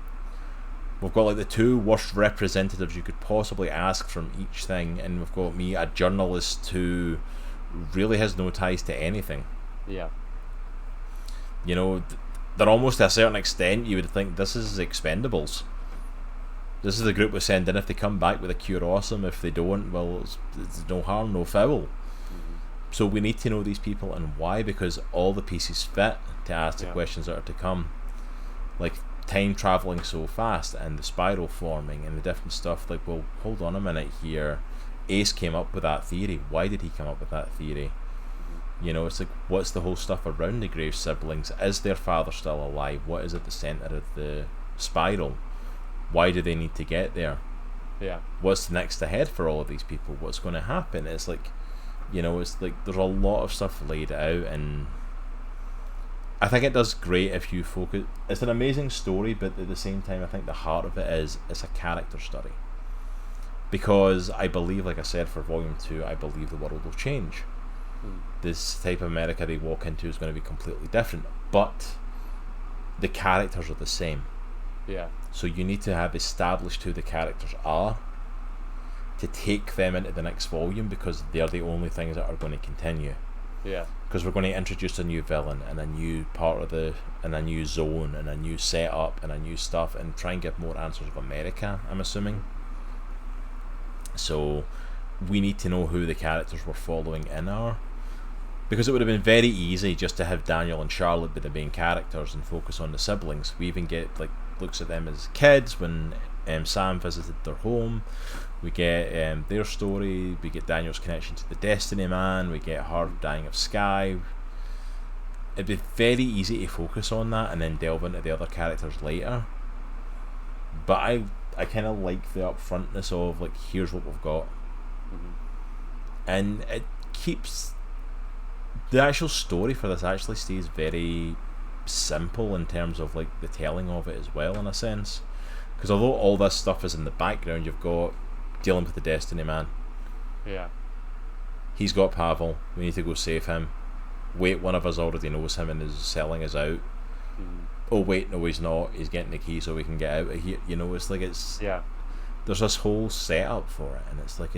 We've got like the two worst representatives you could possibly ask from each thing, and we've got me, a journalist who really has no ties to anything. Yeah. You know, they're almost to a certain extent, you would think this is Expendables. This is the group we send in. If they come back with a cure, awesome. If they don't, well, it's no harm, no foul. So we need to know these people and why, because all the pieces fit to ask the questions that are to come. Like time traveling so fast and the spiral forming and the different stuff. Like, well, hold on a minute here. Ace came up with that theory. Why did he come up with that theory? You know, it's like, what's the whole stuff around the Graves siblings? Is their father still alive? What is at the centre of the spiral? Why do they need to get there? Yeah. What's next ahead for all of these people? What's going to happen? It's like, you know, it's like there's a lot of stuff laid out, and I think it does great if you focus. It's an amazing story, but at the same time, I think the heart of it is it's a character study. Because I believe, like I said, for Volume 2, I believe the world will change. This type of America they walk into is going to be completely different, but the characters are the same. Yeah. So you need to have established who the characters are to take them into the next volume, because they're the only things that are going to continue. Yeah. Because we're going to introduce a new villain and a new part of and a new zone and a new setup and a new stuff, and try and give more answers of America, I'm assuming. So we need to know who the characters we're following in are, because it would have been very easy just to have Daniel and Charlotte be the main characters and focus on the siblings. We even get like looks at them as kids when Sam visited their home. We get their story. We get Daniel's connection to the Destiny Man. We get her dying of Sky. It'd be very easy to focus on that and then delve into the other characters later. But I kind of like the upfrontness of like, here's what we've got. And it keeps the actual story for this actually stays very simple in terms of like the telling of it as well, in a sense, because although all this stuff is in the background, you've got dealing with the Destiny Man. Yeah. He's got Pavel. We need to go save him. Wait, one of us already knows him and is selling us out. Oh wait, no, he's not. He's getting the key so we can get out of here. You know, it's like there's this whole setup for it, and it's like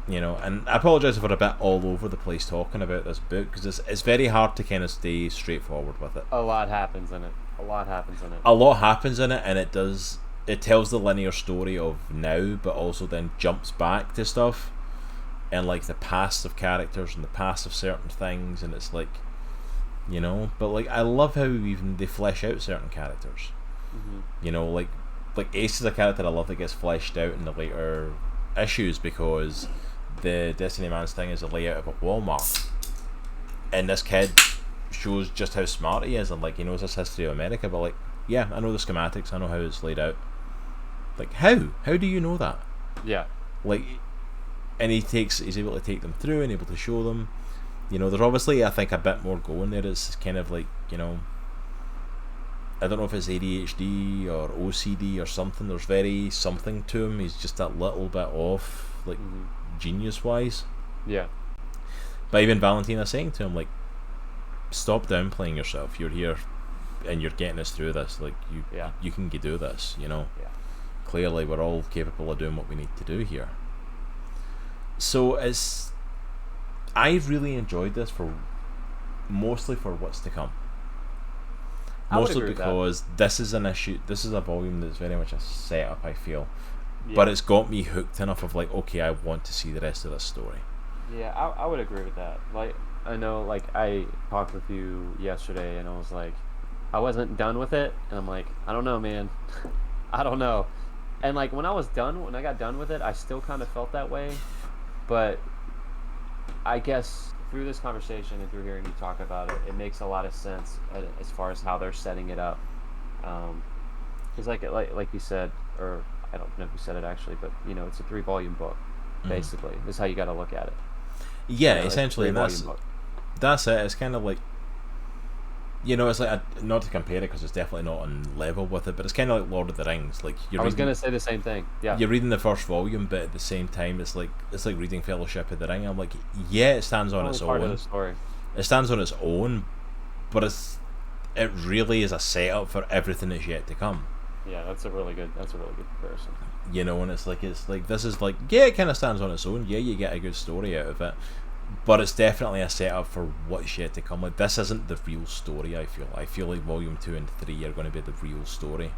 you know, and I apologise if we're a bit all over the place talking about this book, because it's very hard to kind of stay straightforward with it. A lot happens in it. A lot happens in it, and it tells the linear story of now, but also then jumps back to stuff and like the past of characters and the past of certain things, and it's like, you know, but like I love how even they flesh out certain characters. You know, like Ace is a character I love that gets fleshed out in the later issues, because the Destiny Man's thing is a layout of a Walmart, and this kid shows just how smart he is, and like he knows this history of America, but like, yeah, I know the schematics, I know how it's laid out. Like, how do you know that? Yeah. Like, and he's able to take them through and able to show them. You know, there's obviously, I think, a bit more going there. It's kind of like, you know, I don't know if it's ADHD or OCD or something. There's very something to him. He's just a little bit off, like genius wise. Yeah. But even Valentina saying to him, like, stop downplaying yourself. You're here and you're getting us through this. Like, you can do this, you know. Yeah. Clearly we're all capable of doing what we need to do here. So I really enjoyed this mostly for what's to come. Mostly because this is a volume that's very much a setup, I feel. Yeah. But it's got me hooked enough of like, okay, I want to see the rest of this story. Yeah, I would agree with that. Like, I know, like, I talked with you yesterday, and I was like, I wasn't done with it, and I'm like, I don't know, man. I don't know. And like, when I got done with it, I still kind of felt that way. But I guess through this conversation and through hearing you talk about it, it makes a lot of sense as far as how they're setting it up. Because like you said, or I don't know who said it actually, but you know, it's a 3-volume book. basically, is how you got to look at it. Yeah, You know, it's a essentially, and three-volume book. that's it. It's kind of like, it's like not to compare it because it's definitely not on level with it, but it's kind of like Lord of the Rings. Like I was gonna say the same thing. Yeah. you're reading the first volume, but at the same time, it's like reading Fellowship of the Ring. I'm like, yeah, it stands on its Part of own. the story. It stands on its own, but it really is a setup for everything that's yet to come. Yeah, that's a really good comparison. And it's like this is like, yeah, it kind of stands on its own. Yeah, you get a good story out of it, but it's definitely a setup for what's yet to come. Like, this isn't the real story. I feel like volume 2 and 3 are going to be the real story.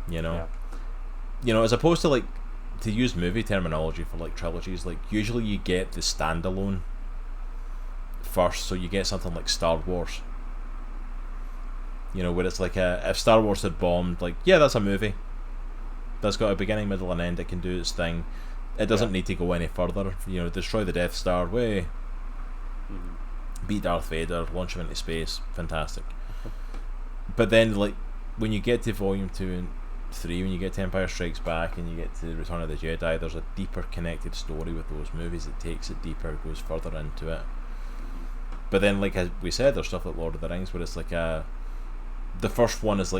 Yeah. As opposed to, like, to use movie terminology for like trilogies, like usually you get the standalone first, so you get something like Star Wars. Where it's like if Star Wars had bombed, like, yeah, that's a movie. That's got a beginning, middle, and end. It can do its thing. It doesn't need to go any further. Destroy the Death Star, way. Beat Darth Vader, launch him into space, fantastic. But then, like, when you get to Volume 2 and 3, when you get to Empire Strikes Back and you get to Return of the Jedi, there's a deeper connected story with those movies. It takes it deeper, goes further into it. But then, like as we said, there's stuff like Lord of the Rings where it's like the first one is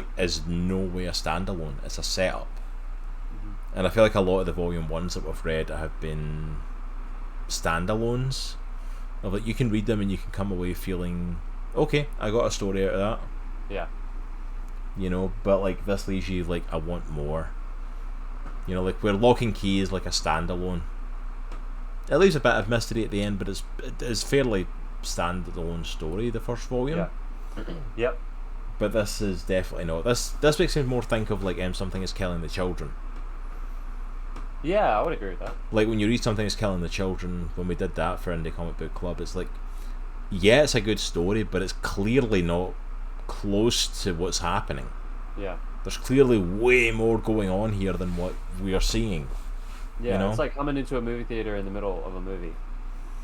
no way a standalone. It's a setup. And I feel like a lot of the volume ones that we've read have been standalones. Of like, you can read them and you can come away feeling, okay, I got a story out of that. Yeah. But like this leaves you like, I want more. Like where Lock and Key is like a standalone. It leaves a bit of mystery at the end, but it's fairly standalone story, the first volume. Yeah. Yep. But this is definitely not. This makes me more think of like Something is Killing the Children. Yeah, I would agree with that. Like when you read Something is Killing the Children, when we did that for Indie Comic Book Club, it's like, yeah, it's a good story, but it's clearly not close to what's happening. Yeah. There's clearly way more going on here than what we are seeing. Yeah, it's like coming into a movie theater in the middle of a movie.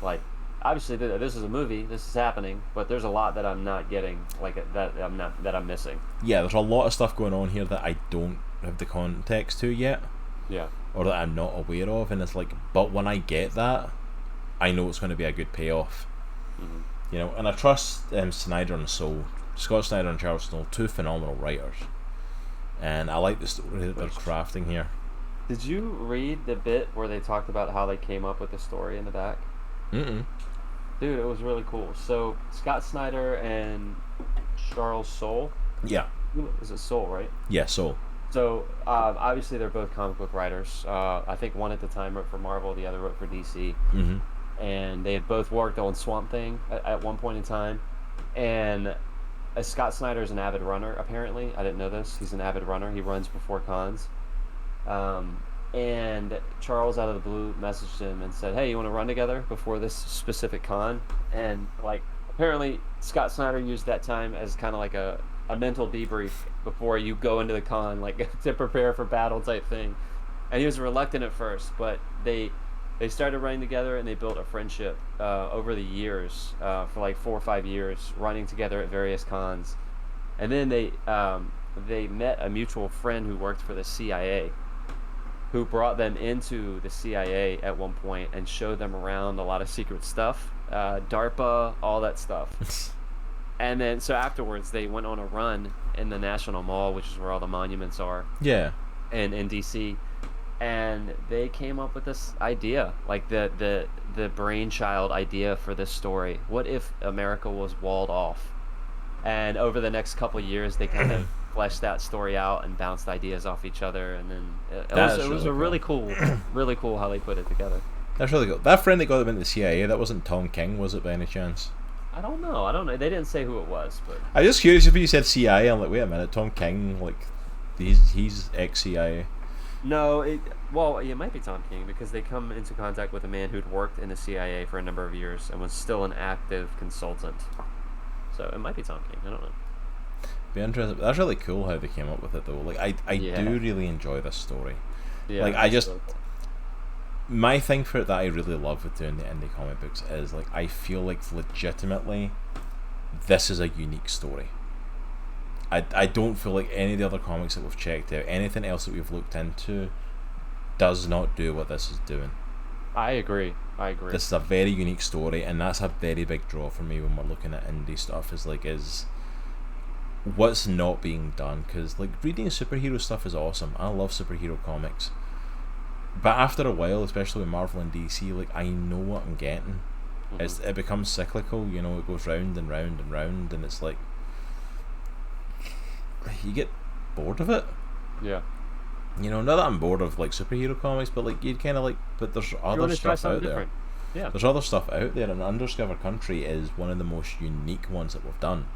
Like, obviously, this is a movie, this is happening, but there's a lot that I'm not getting, that I'm missing. Yeah, there's a lot of stuff going on here that I don't have the context to yet. Yeah. Or that I'm not aware of, and it's like, but when I get that, I know it's going to be a good payoff. And I trust Snyder and Soule, Scott Snyder and Charles Soule, two phenomenal writers, and I like the story that they're crafting here. Did you read the bit where they talked about how they came up with the story in the back? Dude, it was really cool. So Scott Snyder and Charles Soule. Yeah. Is it Soule, right? Yeah, Soule. So obviously they're both comic book writers. I think one at the time wrote for Marvel, the other wrote for DC. And they had both worked on Swamp Thing at one point in time. And Scott Snyder is an avid runner, apparently. I didn't know this. He's an avid runner. He runs before cons. And Charles, out of the blue, messaged him and said, hey, you want to run together before this specific con? And, like, apparently Scott Snyder used that time as kind of like a mental debrief before you go into the con, like, to prepare for battle type thing. And he was reluctant at first, but they started running together and they built a friendship over the years, for like 4 or 5 years, running together at various cons. And then they met a mutual friend who worked for the CIA, who brought them into the CIA at one point and showed them around a lot of secret stuff, DARPA, all that stuff. And then, so afterwards, they went on a run in the National Mall, which is where all the monuments are. Yeah. And in DC. And they came up with this idea, like the brainchild idea for this story. What if America was walled off? And over the next couple of years, they kind of fleshed that story out and bounced ideas off each other. And then it was really cool how they put it together. That's really cool. That friend that got them into the CIA, that wasn't Tom King, was it, by any chance? I don't know. They didn't say who it was, but I was just curious if you said CIA. I'm like, wait a minute, Tom King, like, he's ex-CIA. No, it might be Tom King, because they come into contact with a man who'd worked in the CIA for a number of years and was still an active consultant. So it might be Tom King. I don't know. Be interesting. That's really cool how they came up with it, though. Like, I do really enjoy this story. Yeah. Like, I just. My thing for it that I really love with doing the indie comic books is, like, I feel like legitimately this is a unique story. I don't feel like any of the other comics that we've checked out, anything else that we've looked into, does not do what this is doing. I agree. This is a very unique story, and that's a very big draw for me when we're looking at indie stuff. Is what's not being done, because like reading superhero stuff is awesome. I love superhero comics, but after a while, especially with Marvel and DC, like I know what I'm getting. It becomes cyclical, you know. It goes round and round and round, and it's like you get bored of it. Yeah. You know, not that I'm bored of like superhero comics, but like you'd kind of like, but there's other stuff out there. Yeah. There's other stuff out there, and Undiscovered Country is one of the most unique ones that we've done.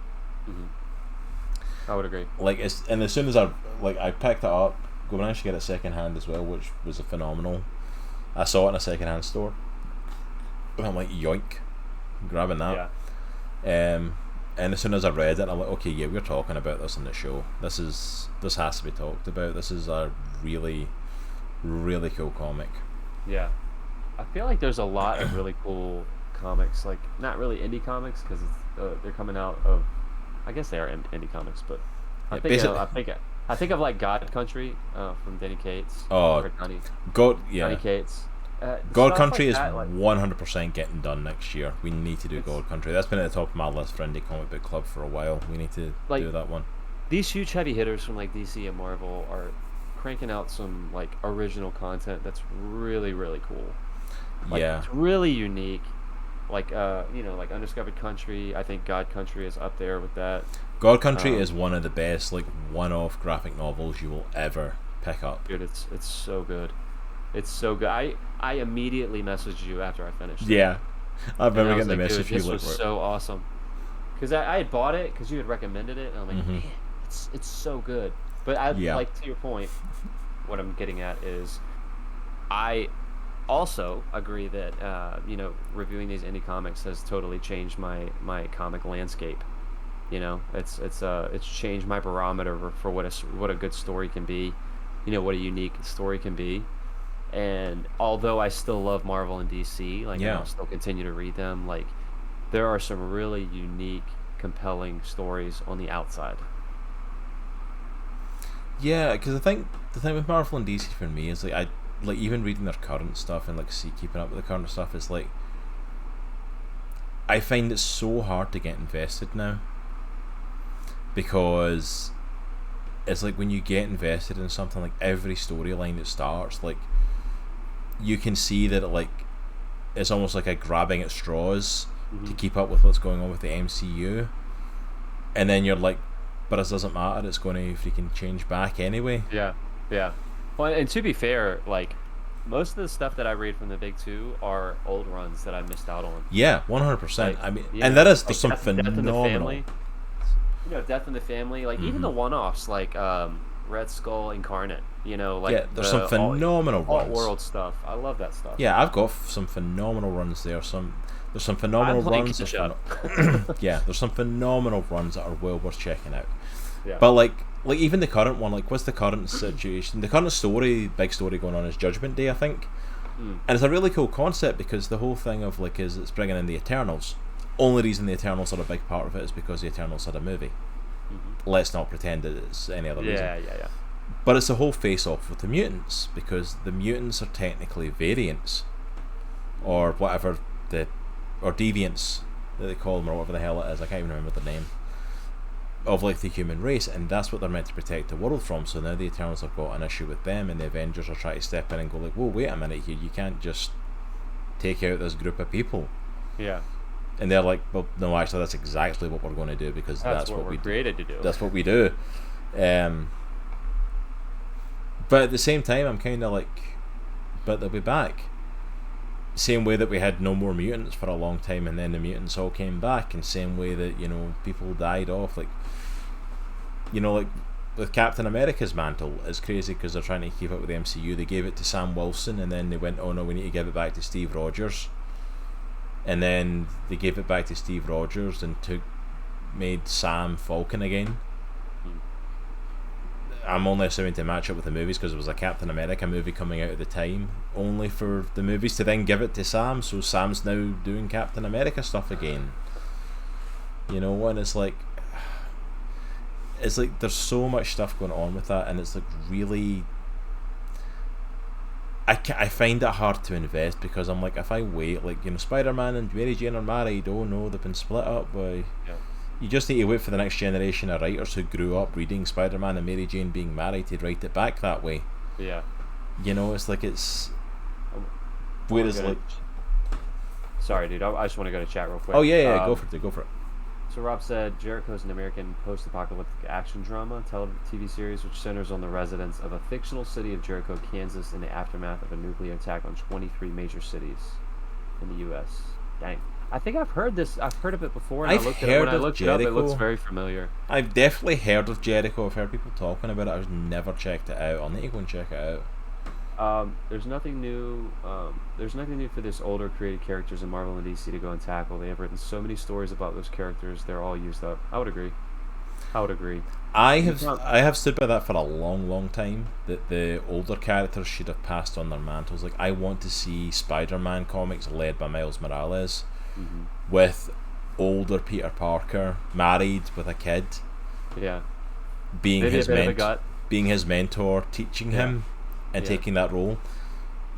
I would agree. Like and as soon as I picked it up, managed to get it second hand as well, which was a phenomenal. I saw it in a second hand store, and I'm like, yoink, grabbing that. Yeah. And as soon as I read it, I'm like, okay, yeah, we're talking about this on the show. This has to be talked about. This is a really, really cool comic. Yeah. I feel like there's a lot of really cool comics, like not really indie comics because they're coming out of, I guess they are indie comics, but I think of like God Country from Danny Cates. Donny Cates. God Country is 100% getting done next year. We need to do God Country. That's been at the top of my list for Indie Comic Book Club for a while. We need to do that one. These huge heavy hitters from like DC and Marvel are cranking out some like original content that's really, really cool. It's really unique. Like like Undiscovered Country. I think God Country is up there with that. God Country is one of the best like one-off graphic novels you will ever pick up. Dude, it's so good. It's so good. I immediately messaged you after I finished. Yeah, I remember getting the message. This was so awesome. Because I had bought it because you had recommended it, and I'm like, man, it's so good. But like to your point, what I'm getting at is, I also agree that reviewing these indie comics has totally changed my comic landscape. You know, it's changed my barometer for what a good story can be. You know, what a unique story can be. And although I still love Marvel and DC, and I'll still continue to read them, like there are some really unique, compelling stories on the outside. Yeah, because I think the thing with Marvel and DC for me is like even reading their current stuff and keeping up with the current stuff is like I find it so hard to get invested now, because it's like when you get invested in something, like every storyline that starts, like you can see that it's almost like a grabbing at straws to keep up with what's going on with the MCU, and then you're like, but it doesn't matter, it's going to freaking change back anyway. Yeah. Well, and to be fair, like most of the stuff that I read from the big two are old runs that I missed out on. Yeah, 100%. I mean, and that is, there's some phenomenal. Death in the Family. Death in the Family, like even the one-offs, like Red Skull Incarnate. There's some phenomenal runs. World stuff. I love that stuff. Yeah, I've got some phenomenal runs there. There's some phenomenal runs. There's some phenomenal runs that are well worth checking out. Yeah. But like even the current one, like what's the current situation? The current big story going on is Judgment Day, I think. And it's a really cool concept because the whole thing of is it's bringing in the Eternals. Only reason the Eternals are a big part of it is because the Eternals had a movie. Let's not pretend that it's any other reason. Yeah. But it's a whole face-off with the mutants, because the mutants are technically variants, or whatever or deviants that they call them, or whatever the hell it is. I can't even remember the name of the human race, and that's what they're meant to protect the world from. So now the Eternals have got an issue with them, and the Avengers are trying to step in and go like, whoa, wait a minute here, you can't just take out this group of people. Yeah. And they're like, well, no, actually, that's exactly what we're going to do, because that's what we're created to do. That's what we do. But at the same time, I'm kind of like, but they'll be back. Same way that we had no more mutants for a long time, and then the mutants all came back, and same way that people died off. With Captain America's mantle, it's crazy because they're trying to keep up with the MCU. They gave it to Sam Wilson, and then they went, oh no, we need to give it back to Steve Rogers. And then they gave it back to Steve Rogers and made Sam Falcon again. I'm only assuming to match up with the movies, because there was a Captain America movie coming out at the time, only for the movies to then give it to Sam, so Sam's now doing Captain America stuff again. And it's like there's so much stuff going on with that, and it's really, I find it hard to invest because I'm like, if I wait, like, Spider-Man and Mary Jane are married. Oh no, they've been split up. By Yeah. You just need to wait for the next generation of writers who grew up reading Spider-Man and Mary Jane being married to write it back that way. Yeah. It's like it's. I'm Whereas gonna- like. Sorry, dude. I just want to go to chat real quick. Oh yeah, go for it. Go for it. So Rob said Jericho's an American post-apocalyptic action drama TV series which centers on the residents of a fictional city of Jericho, Kansas, in the aftermath of a nuclear attack on 23 major cities in the U.S. Dang. I think I've heard this. I've heard of it before. And I've I looked heard it up. When I of looked it up, it Jericho. looks very familiar. I've definitely heard of Jericho. I've heard people talking about it. I've never checked it out. I'll need to go and check it out. There's nothing new. There's nothing new for this older created characters in Marvel and DC to go and tackle. They have written so many stories about those characters. They're all used up. I would agree. I have stood by that for a long, long time. That the older characters should have passed on their mantles. Like, I want to see Spider-Man comics led by Miles Morales, with older Peter Parker married with a kid. Yeah. Being Maybe his a bit of a gut. being his mentor, teaching him. And taking that role,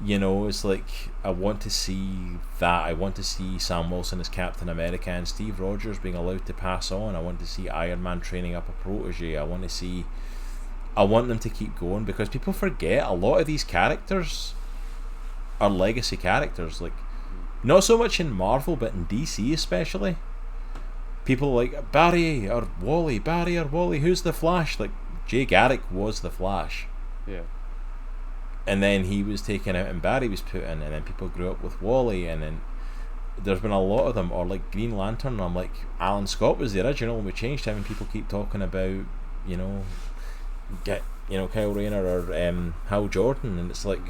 it's like, I want to see that. I want to see Sam Wilson as Captain America and Steve Rogers being allowed to pass on. I want to see Iron Man training up a protege. I want them to keep going, because people forget a lot of these characters are legacy characters. Like, not so much in Marvel, but in DC especially. People like Barry or Wally, who's the Flash? Like, Jay Garrick was the Flash. Yeah. And then he was taken out and Barry was put in, and then people grew up with Wally, and then there's been a lot of them. Or like Green Lantern, I'm like, Alan Scott was the original and we changed him, and people keep talking about, Kyle Rayner or Hal Jordan, and it's like,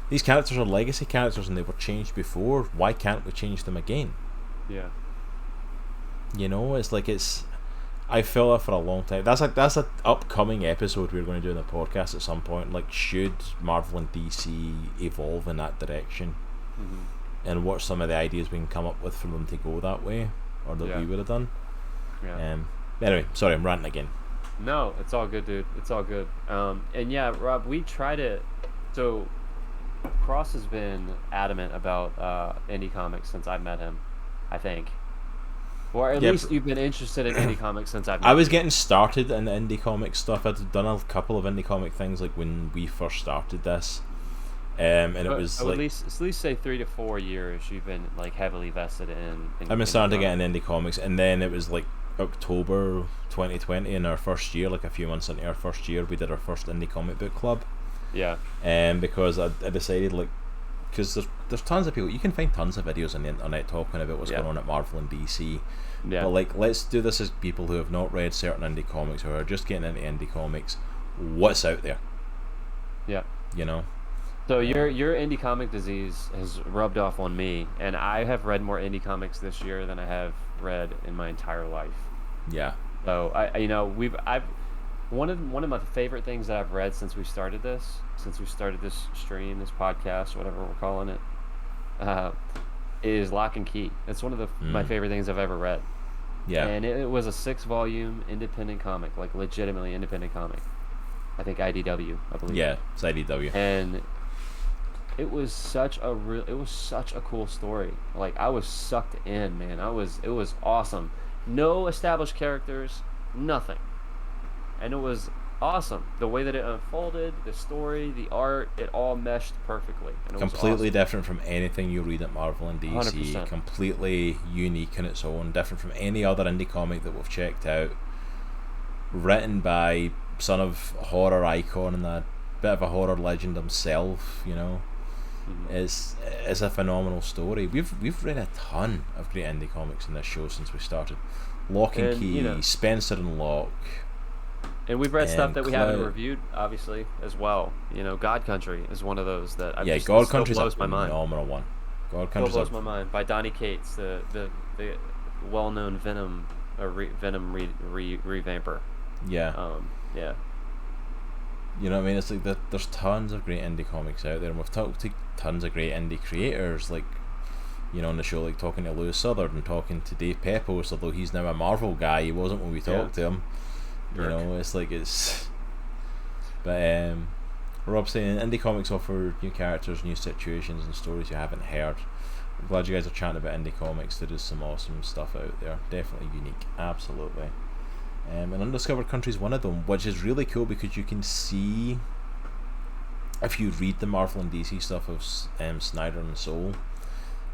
these characters are legacy characters and they were changed before. Why can't we change them again? Yeah. It's like, I felt that for a long time. That's an upcoming episode we're going to do in the podcast at some point. Like, should Marvel and DC evolve in that direction? And what some of the ideas we can come up with for them to go that way, or that we would have done. Yeah. Anyway, sorry, I'm ranting again. No, it's all good, dude. It's all good. And yeah, Rob, we try to. So, Cross has been adamant about indie comics since I met him, I think. Or at least you've been interested in indie comics since I've met I was you. getting started in the indie comic stuff. I'd done a couple of indie comic things, like when we first started this. And it was at like, least say 3 to 4 years you've been like heavily vested in I've been starting to get in indie comics, and then it was like October 2020 in our first year, like a few months into our first year, we did our first indie comic book club. Yeah. Because I decided, like, because there's tons of people, you can find tons of videos on the internet talking about what's going on at Marvel and DC. Yeah. But like, let's do this as people who have not read certain indie comics or are just getting into indie comics. What's out there? Yeah. So So your indie comic disease has rubbed off on me, and I have read more indie comics this year than I have read in my entire life. Yeah. So I've one of my favorite things that I've read since we started this stream, this podcast, whatever we're calling it, is Lock and Key. It's one of my favorite things I've ever read. Yeah. And it was a 6-volume independent comic, like legitimately independent comic. I think IDW, I believe. Yeah, it's IDW. And it was such a cool story. Like, I was sucked in, man. It was awesome. No established characters, nothing. And it was awesome. The way that it unfolded, the story, the art, it all meshed perfectly. And it Completely was awesome. different from anything you read at Marvel and DC. 100%. Completely unique in its own, different from any other indie comic that we've checked out. Written by son of horror icon and a bit of a horror legend himself, It's a phenomenal story. We've read a ton of great indie comics in this show since we started. Lock and Key, Spencer and Locke. And we've read stuff that we haven't Cloud. reviewed, obviously, as well. God Country is one of those that God Country's blows a my mind. phenomenal one. God Still Country's blows my mind. By Donny Cates, the well-known Venom revamper. Yeah. Yeah. You know what I mean? It's like there's tons of great indie comics out there, and we've talked to tons of great indie creators, like, on the show, like talking to Lewis Southard and talking to Dave Pepos, although he's now a Marvel guy. He wasn't when we talked to him. It's like, but Rob saying indie comics offer new characters, new situations, and stories you haven't heard. I'm glad you guys are chatting about indie comics. There is some awesome stuff out there. Definitely unique. Absolutely. And Undiscovered Country is one of them, which is really cool because you can see, if you read the Marvel and DC stuff of Snyder and Soul,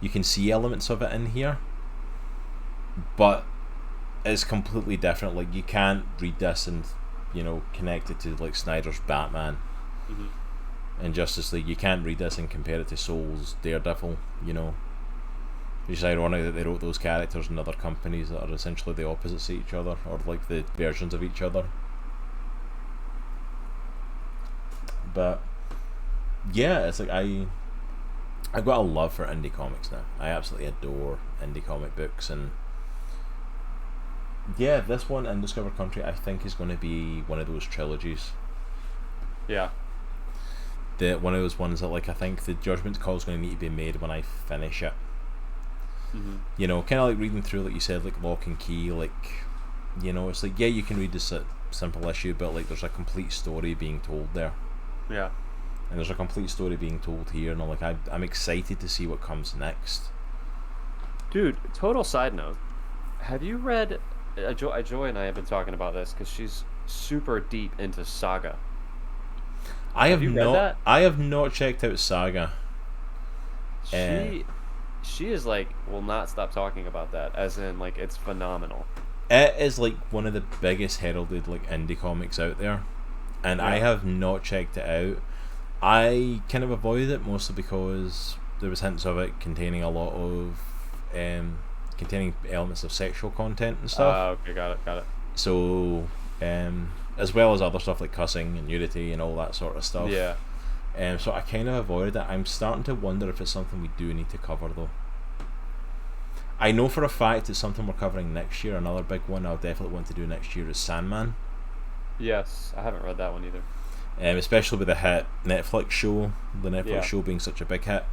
you can see elements of it in here, but it's completely different. Like, you can't read this and, you know, connect it to like Snyder's Batman and Justice League. You can't read this and compare it to Soul's Daredevil, you know. It's ironic that they wrote those characters in other companies that are essentially the opposites of each other, or like the versions of each other. But yeah, it's like I've got a love for indie comics now. I absolutely adore indie comic books, and yeah, this one, Undiscovered Country, I think is going to be one of those trilogies. Yeah. One of those ones that, like, I think the judgment call is going to need to be made when I finish it. You know, kind of like reading through, like you said, like Lock and Key, like, you know, it's like, yeah, you can read this simple issue, but like there's a complete story being told there. Yeah. And there's a complete story being told here, and I'm excited to see what comes next. Dude, total side note. Have you read... Joy and I have been talking about this because she's super deep into Saga. Have you read that? I have not checked out Saga. She is like, will not stop talking about that, as in, like, it's phenomenal. It is like one of the biggest heralded like indie comics out there, and I have not checked it out. I kind of avoided it mostly because there was hints of it containing a lot of containing elements of sexual content and stuff. Okay, got it. So as well as other stuff like cussing and nudity and all that sort of stuff. Yeah. So I kind of avoided it. I'm starting to wonder if it's something we do need to cover, though. I know for a fact it's something we're covering next year. Another big one I'll definitely want to do next year is Sandman. Yes, I haven't read that one either. Especially with the hit Netflix show, the Netflix show being such a big hit.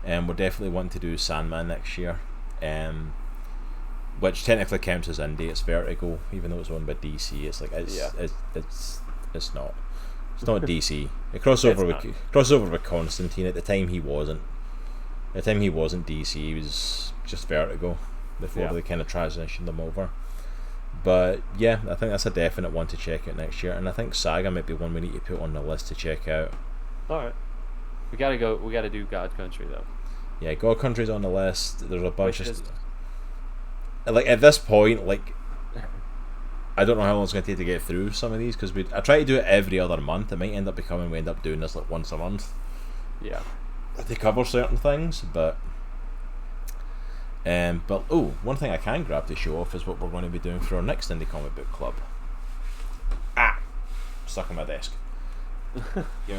We're definitely wanting to do Sandman next year. Which technically counts as indie. It's Vertigo, even though it's owned by DC. It's like it's not. It's not DC. It crosses over with Constantine. At the time he wasn't. At the time he wasn't DC. He was just Vertigo before they kind of transitioned them over. But yeah, I think that's a definite one to check out next year, and I think Saga might be one we need to put on the list to check out. All right, we gotta do God Country though. Yeah, God Country's on the list. There's a bunch of like at this point, like I don't know how long it's going to take to get through some of these, because I try to do it every other month. It might end up becoming we end up doing this like once a month. Yeah. To cover certain things, but one thing I can grab to show off is what we're going to be doing for our next indie comic book club. Stuck on my desk.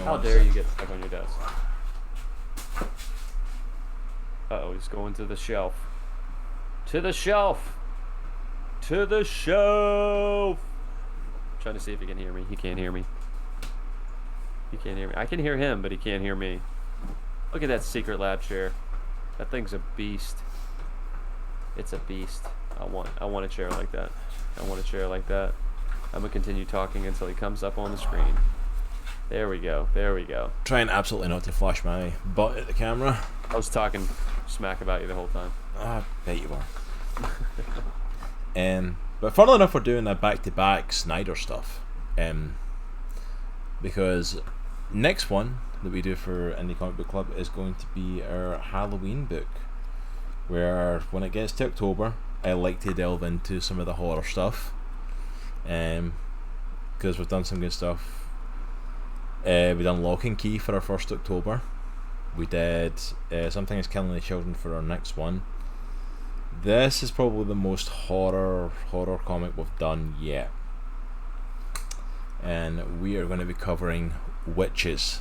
How dare you get stuck on your desk? He's going to the shelf. To the shelf! To the shelf! Trying to see if he can hear me. He can't hear me. He can't hear me. I can hear him, but he can't hear me. Look at that secret lab chair. That thing's a beast. It's a beast. I want a chair like that. I want a chair like that. I'm gonna continue talking until he comes up on the screen. There we go. There we go. Trying absolutely not to flash my butt at the camera. I was talking smack about you the whole time. I bet you were. But funnily enough, we're doing a back-to-back Snyder stuff. Because next one that we do for Indie Comic Book Club is going to be our Halloween book, where when it gets to October, I like to delve into some of the horror stuff, because we've done some good stuff. We done Lock and Key for our first October. We did Something Is Killing the Children for our next one. This is probably the most horror comic we've done yet, and we are going to be covering Witches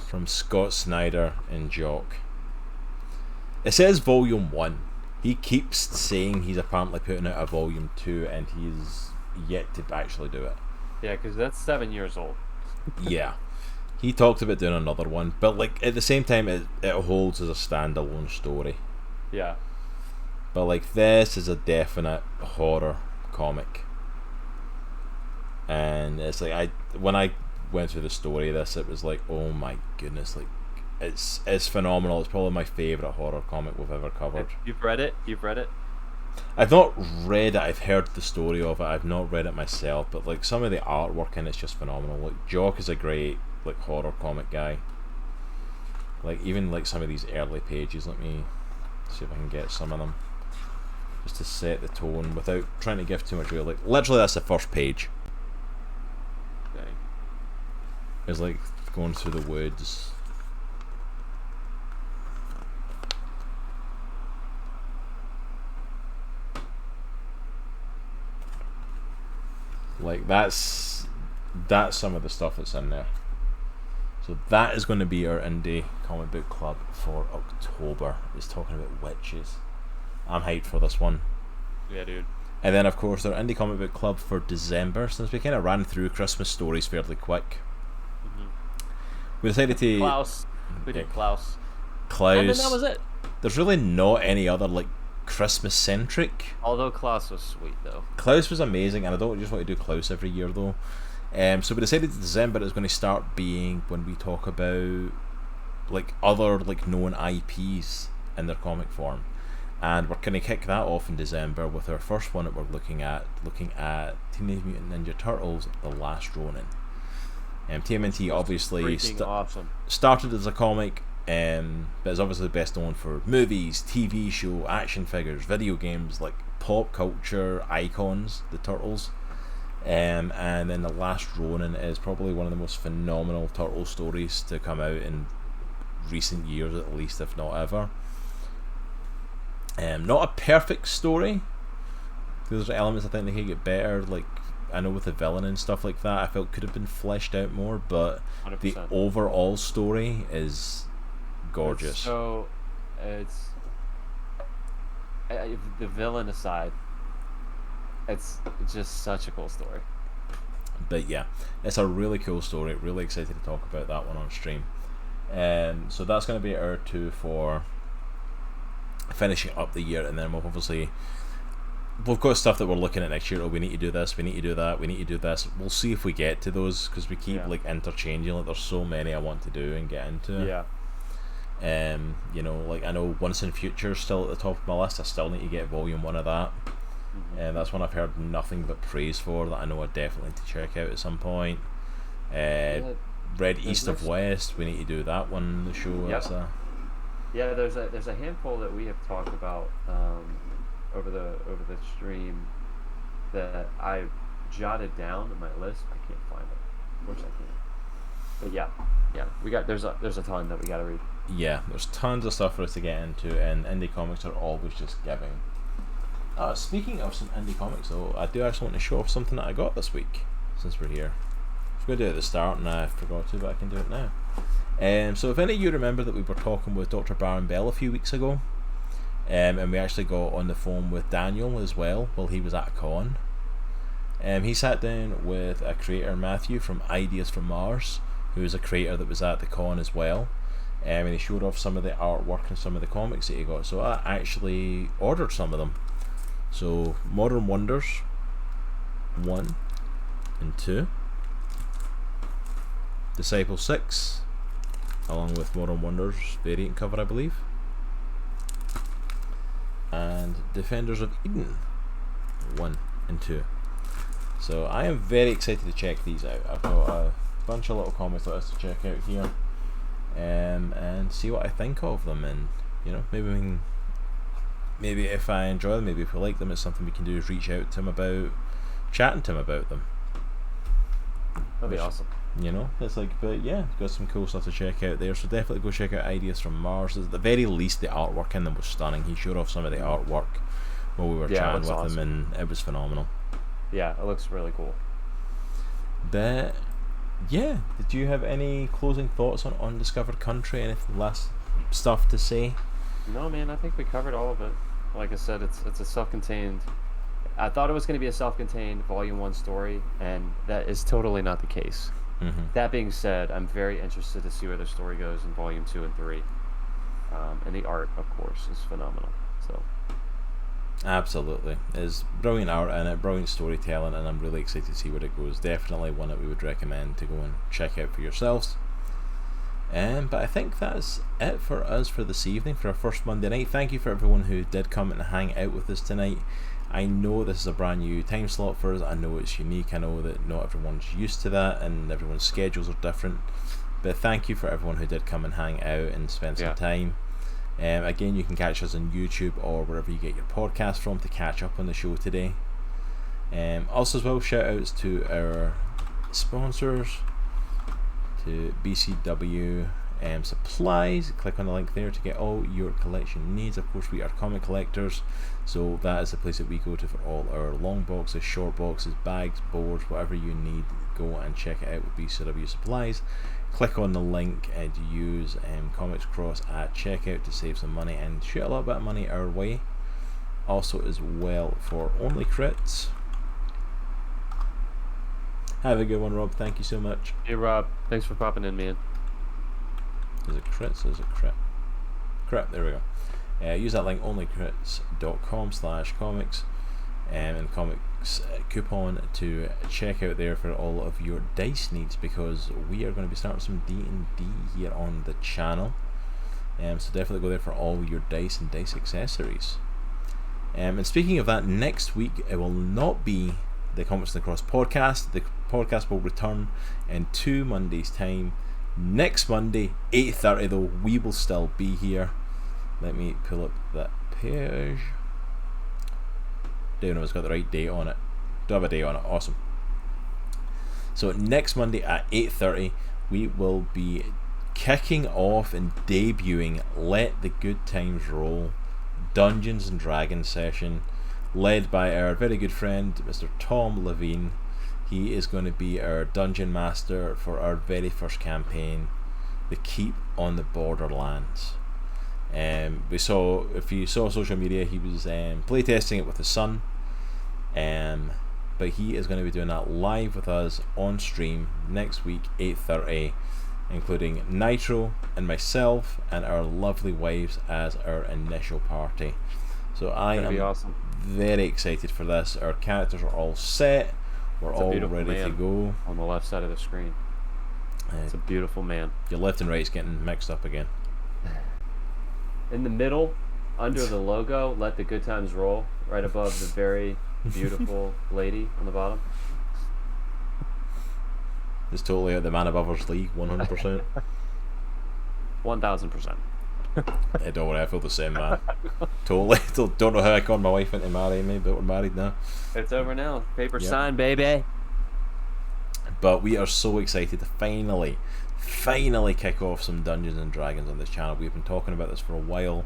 from Scott Snyder and Jock. It says volume 1. He keeps saying he's apparently putting out a volume 2, and he's yet to actually do it. Yeah, because that's 7 years old. Yeah, he talked about doing another one, but like at the same time it holds as a standalone story. Yeah. But like this is a definite horror comic, and it's like when I went through the story of this, it was like, oh my goodness, like it's phenomenal. It's probably my favorite horror comic we've ever covered. You've read it? You've read it? I've not read it. I've heard the story of it. I've not read it myself, but like some of the artwork in it's just phenomenal. Like Jock is a great like horror comic guy. Like even like some of these early pages. Let me see if I can get some of them, just to set the tone without trying to give too much away. Like literally, that's the first page. Okay. It's like going through the woods. Like that's some of the stuff that's in there. So that is going to be our indie comic book club for October. It's talking about witches. I'm hyped for this one. Yeah, dude. And then of course our indie comic book club for December, since we kind of ran through Christmas stories fairly quick. We decided to Klaus. We did Klaus. Klaus. And then that was it. There's really not any other like Christmas centric. Although Klaus was sweet though. Klaus was amazing, and I don't just want to do Klaus every year though. So we decided that December is going to start being when we talk about like other like known IPs in their comic form, and we're going to kick that off in December with our first one that we're looking at Teenage Mutant Ninja Turtles: The Last Ronin. TMNT obviously awesome. started as a comic, but is obviously best known for movies, TV show, action figures, video games, like pop culture icons, the Turtles. And then The Last Ronin is probably one of the most phenomenal Turtle stories to come out in recent years, at least, if not ever. Not a perfect story. There's elements I think they could get better, like I know with the villain and stuff like that, I felt could have been fleshed out more, but 100%. the overall story is gorgeous. So it's the villain aside, it's just such a cool story. But yeah, it's a really cool story. Really excited to talk about that one on stream. So that's going to be our 2 for finishing up the year, and then we've got stuff that we're looking at next year. Oh, we need to do this, we need to do that, we need to do this. We'll see if we get to those, because we keep like interchanging. Like there's so many I want to do and get into. Yeah. You know, like I know Once in Future is still at the top of my list. I still need to get volume 1 of that. And that's one I've heard nothing but praise for, that I know I definitely need to check out at some point. Red East of West, we need to do that one, the show. Yep. There's a handful that we have talked about over the stream that I jotted down in my list. I can't find it. Of course I can't. But yeah, we got there's a ton that we got to read. Yeah, there's tons of stuff for us to get into, and indie comics are always just giving. Speaking of some indie comics though, I do actually want to show off something that I got this week, since we're here. I was going to do it at the start and I forgot to, but I can do it now. So if any of you remember that we were talking with Dr. Baron Bell a few weeks ago, and we actually got on the phone with Daniel as well while he was at a con. He sat down with a creator, Matthew, from Ideas from Mars, who is a creator that was at the con as well. And he showed off some of the artwork and some of the comics that he got. So I actually ordered some of them. So Modern Wonders 1 and 2, Disciple 6, along with Modern Wonders variant cover, I believe, and Defenders of Eden 1 and 2. So I am very excited to check these out. I've got a bunch of little comics like this to check out here, and see what I think of them, and you know, maybe if I enjoy them, maybe if we like them, it's something we can do is reach out to him about, chatting to him about them. That'd be awesome. You know, it's like, but yeah, got some cool stuff to check out there, so definitely go check out Ideas from Mars. At the very least, the artwork in them was stunning. He showed off some of the artwork while we were chatting with him, and it was phenomenal. Yeah, it looks really cool. But yeah, did you have any closing thoughts on Undiscovered Country? Anything last stuff to say? No, man, I think we covered all of it. Like I said, it's a self-contained. I thought it was going to be a self-contained Volume 1 story, and that is totally not the case. That being said, I'm very interested to see where the story goes in Volume 2 and 3. And the art, of course, is phenomenal. So Absolutely. There's brilliant art in it, brilliant storytelling, and I'm really excited to see where it goes. Definitely one that we would recommend to go and check out for yourselves. But I think that's it for us for this evening, for our first Monday night. Thank you for everyone who did come and hang out with us tonight. I know this is a brand new time slot for us. I know it's unique. I know that not everyone's used to that and everyone's schedules are different. But thank you for everyone who did come and hang out and spend some time. Again, you can catch us on YouTube or wherever you get your podcast from to catch up on the show today. Also as well, shout outs to our sponsors, to BCW Supplies. Click on the link there to get all your collection needs. Of course, we are comic collectors, so that is the place that we go to for all our long boxes, short boxes, bags, boards, whatever you need. Go and check it out with BCW Supplies. Click on the link and use Comics Cross at checkout to save some money and shoot a little bit of money our way. Also as well for Only Crits. Have a good one, Rob. Thank you so much. Hey, Rob. Thanks for popping in, man. Is it crits? Is it crit? Crit, there we go. Use that link, onlycrits.com/comics and comics coupon to check out there for all of your dice needs, because we are going to be starting some D&D here on the channel. So definitely go there for all your dice and dice accessories. And speaking of that, next week it will not be the Comics and the Cross podcast. The podcast will return in 2 Mondays' time. Next Monday, 8:30 though, we will still be here. Let me pull up that page. Don't know if it's got the right date on it. Do have a date on it, awesome. So next Monday at 8:30, we will be kicking off and debuting Let the Good Times Roll Dungeons and Dragons session, led by our very good friend Mr. Tom Levine. He is going to be our dungeon master for our very first campaign, The Keep on the Borderlands. We saw, if you saw social media, he was playtesting it with his son, but he is going to be doing that live with us on stream next week, 8:30, including Nitro and myself and our lovely wives as our initial party. So I am awesome. Very excited for this. Our characters are all set. We're all ready to go. On the left side of the screen. It's a beautiful man. Your left and right's getting mixed up again. In the middle, under the logo, Let the Good Times Roll, right above the very beautiful lady on the bottom. It's totally out the man above us league, 100%. 1000%. Don't worry, I feel the same, man. Totally. Don't know how I conned my wife into marrying me, but we're married now. It's over now. Paper signed, baby. But we are so excited to finally kick off some Dungeons and Dragons on this channel. We've been talking about this for a while.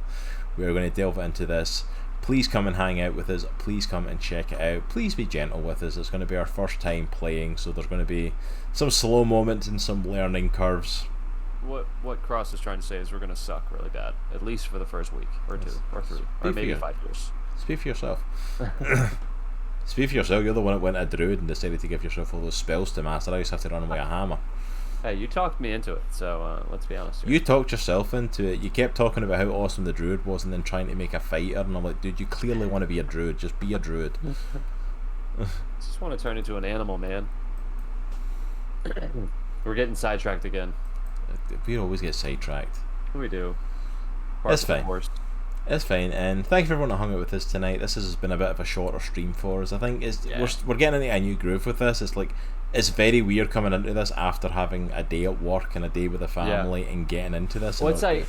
We are going to delve into this. Please come and hang out with us. Please come and check it out. Please be gentle with us. It's going to be our first time playing, so there's going to be some slow moments and some learning curves. What Cross is trying to say is we're going to suck really bad, at least for the first week or 2 or 3 or maybe 5 years. Speak for yourself. Speak for yourself. You're the one that went a druid and decided to give yourself all those spells to master. I just have to run away a hammer. Hey, you talked me into it, so let's be honest here. You talked yourself into it. You kept talking about how awesome the druid was and then trying to make a fighter, and I'm like, dude, you clearly want to be a druid. Just be a druid. Just want to turn into an animal, man. We're getting sidetracked again. We always get sidetracked. We do. That's fine. It's fine, and thank you for everyone that hung out with us tonight. This has been a bit of a shorter stream for us. I think we're getting into a new groove with this. It's like, it's very weird coming into this after having a day at work and a day with the family and getting into this. Well, it's like,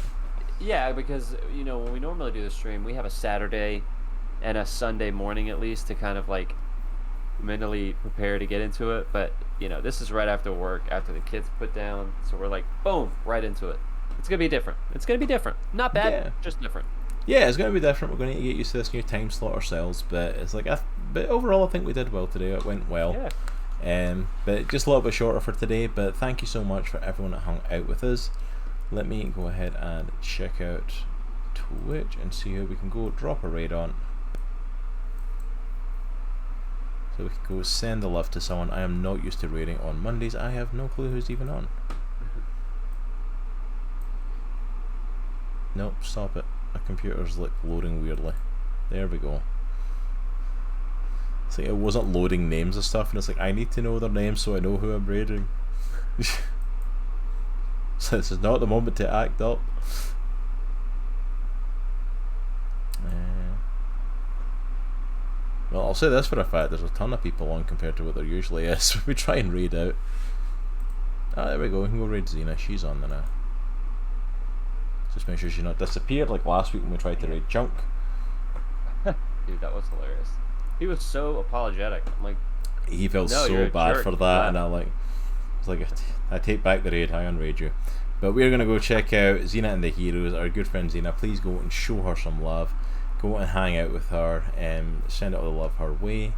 because when we normally do the stream, we have a Saturday and a Sunday morning at least to kind of like mentally prepare to get into it. But this is right after work, after the kids put down, so we're like, boom, right into it. It's gonna be different. Not bad, just different. Yeah, it's going to be different. We're going to get used to this new time slot ourselves, but it's like, but overall I think we did well today. It went well. Yeah. But just a little bit shorter for today. But thank you so much for everyone that hung out with us. Let me go ahead and check out Twitch and see how we can go. Drop a raid on, so we can go send the love to someone. I am not used to raiding on Mondays. I have no clue who's even on. Nope, stop it. My computer's like loading weirdly. There we go. It's like it wasn't loading names and stuff, and it's like I need to know their names so I know who I'm raiding. So this is not the moment to act up. Well, I'll say this for a fact: there's a ton of people on compared to what there usually is. We try and raid out. Ah, there we go. We can go raid Xena. She's on there now. Just make sure she's not disappeared like last week when we tried to raid Junk. Dude, that was hilarious. He was so apologetic. I'm like, he felt no, so bad jerk. for that, and I was like, I take back the raid. I unraid you. But we're gonna go check out Xena and the Heroes. Our good friend Xena. Please go and show her some love. Go and hang out with her. Send all the love her way,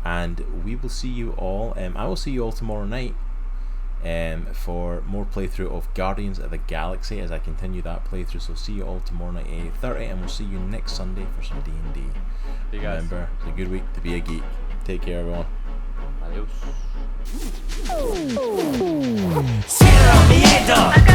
and we will see you all. I will see you all tomorrow night. For more playthrough of Guardians of the Galaxy as I continue that playthrough. So see you all tomorrow night 8:30, and we'll see you next Sunday for some D&D. see you guys. Remember, it's a good week to be a geek. Take care, everyone. Adios. Cierra miedo.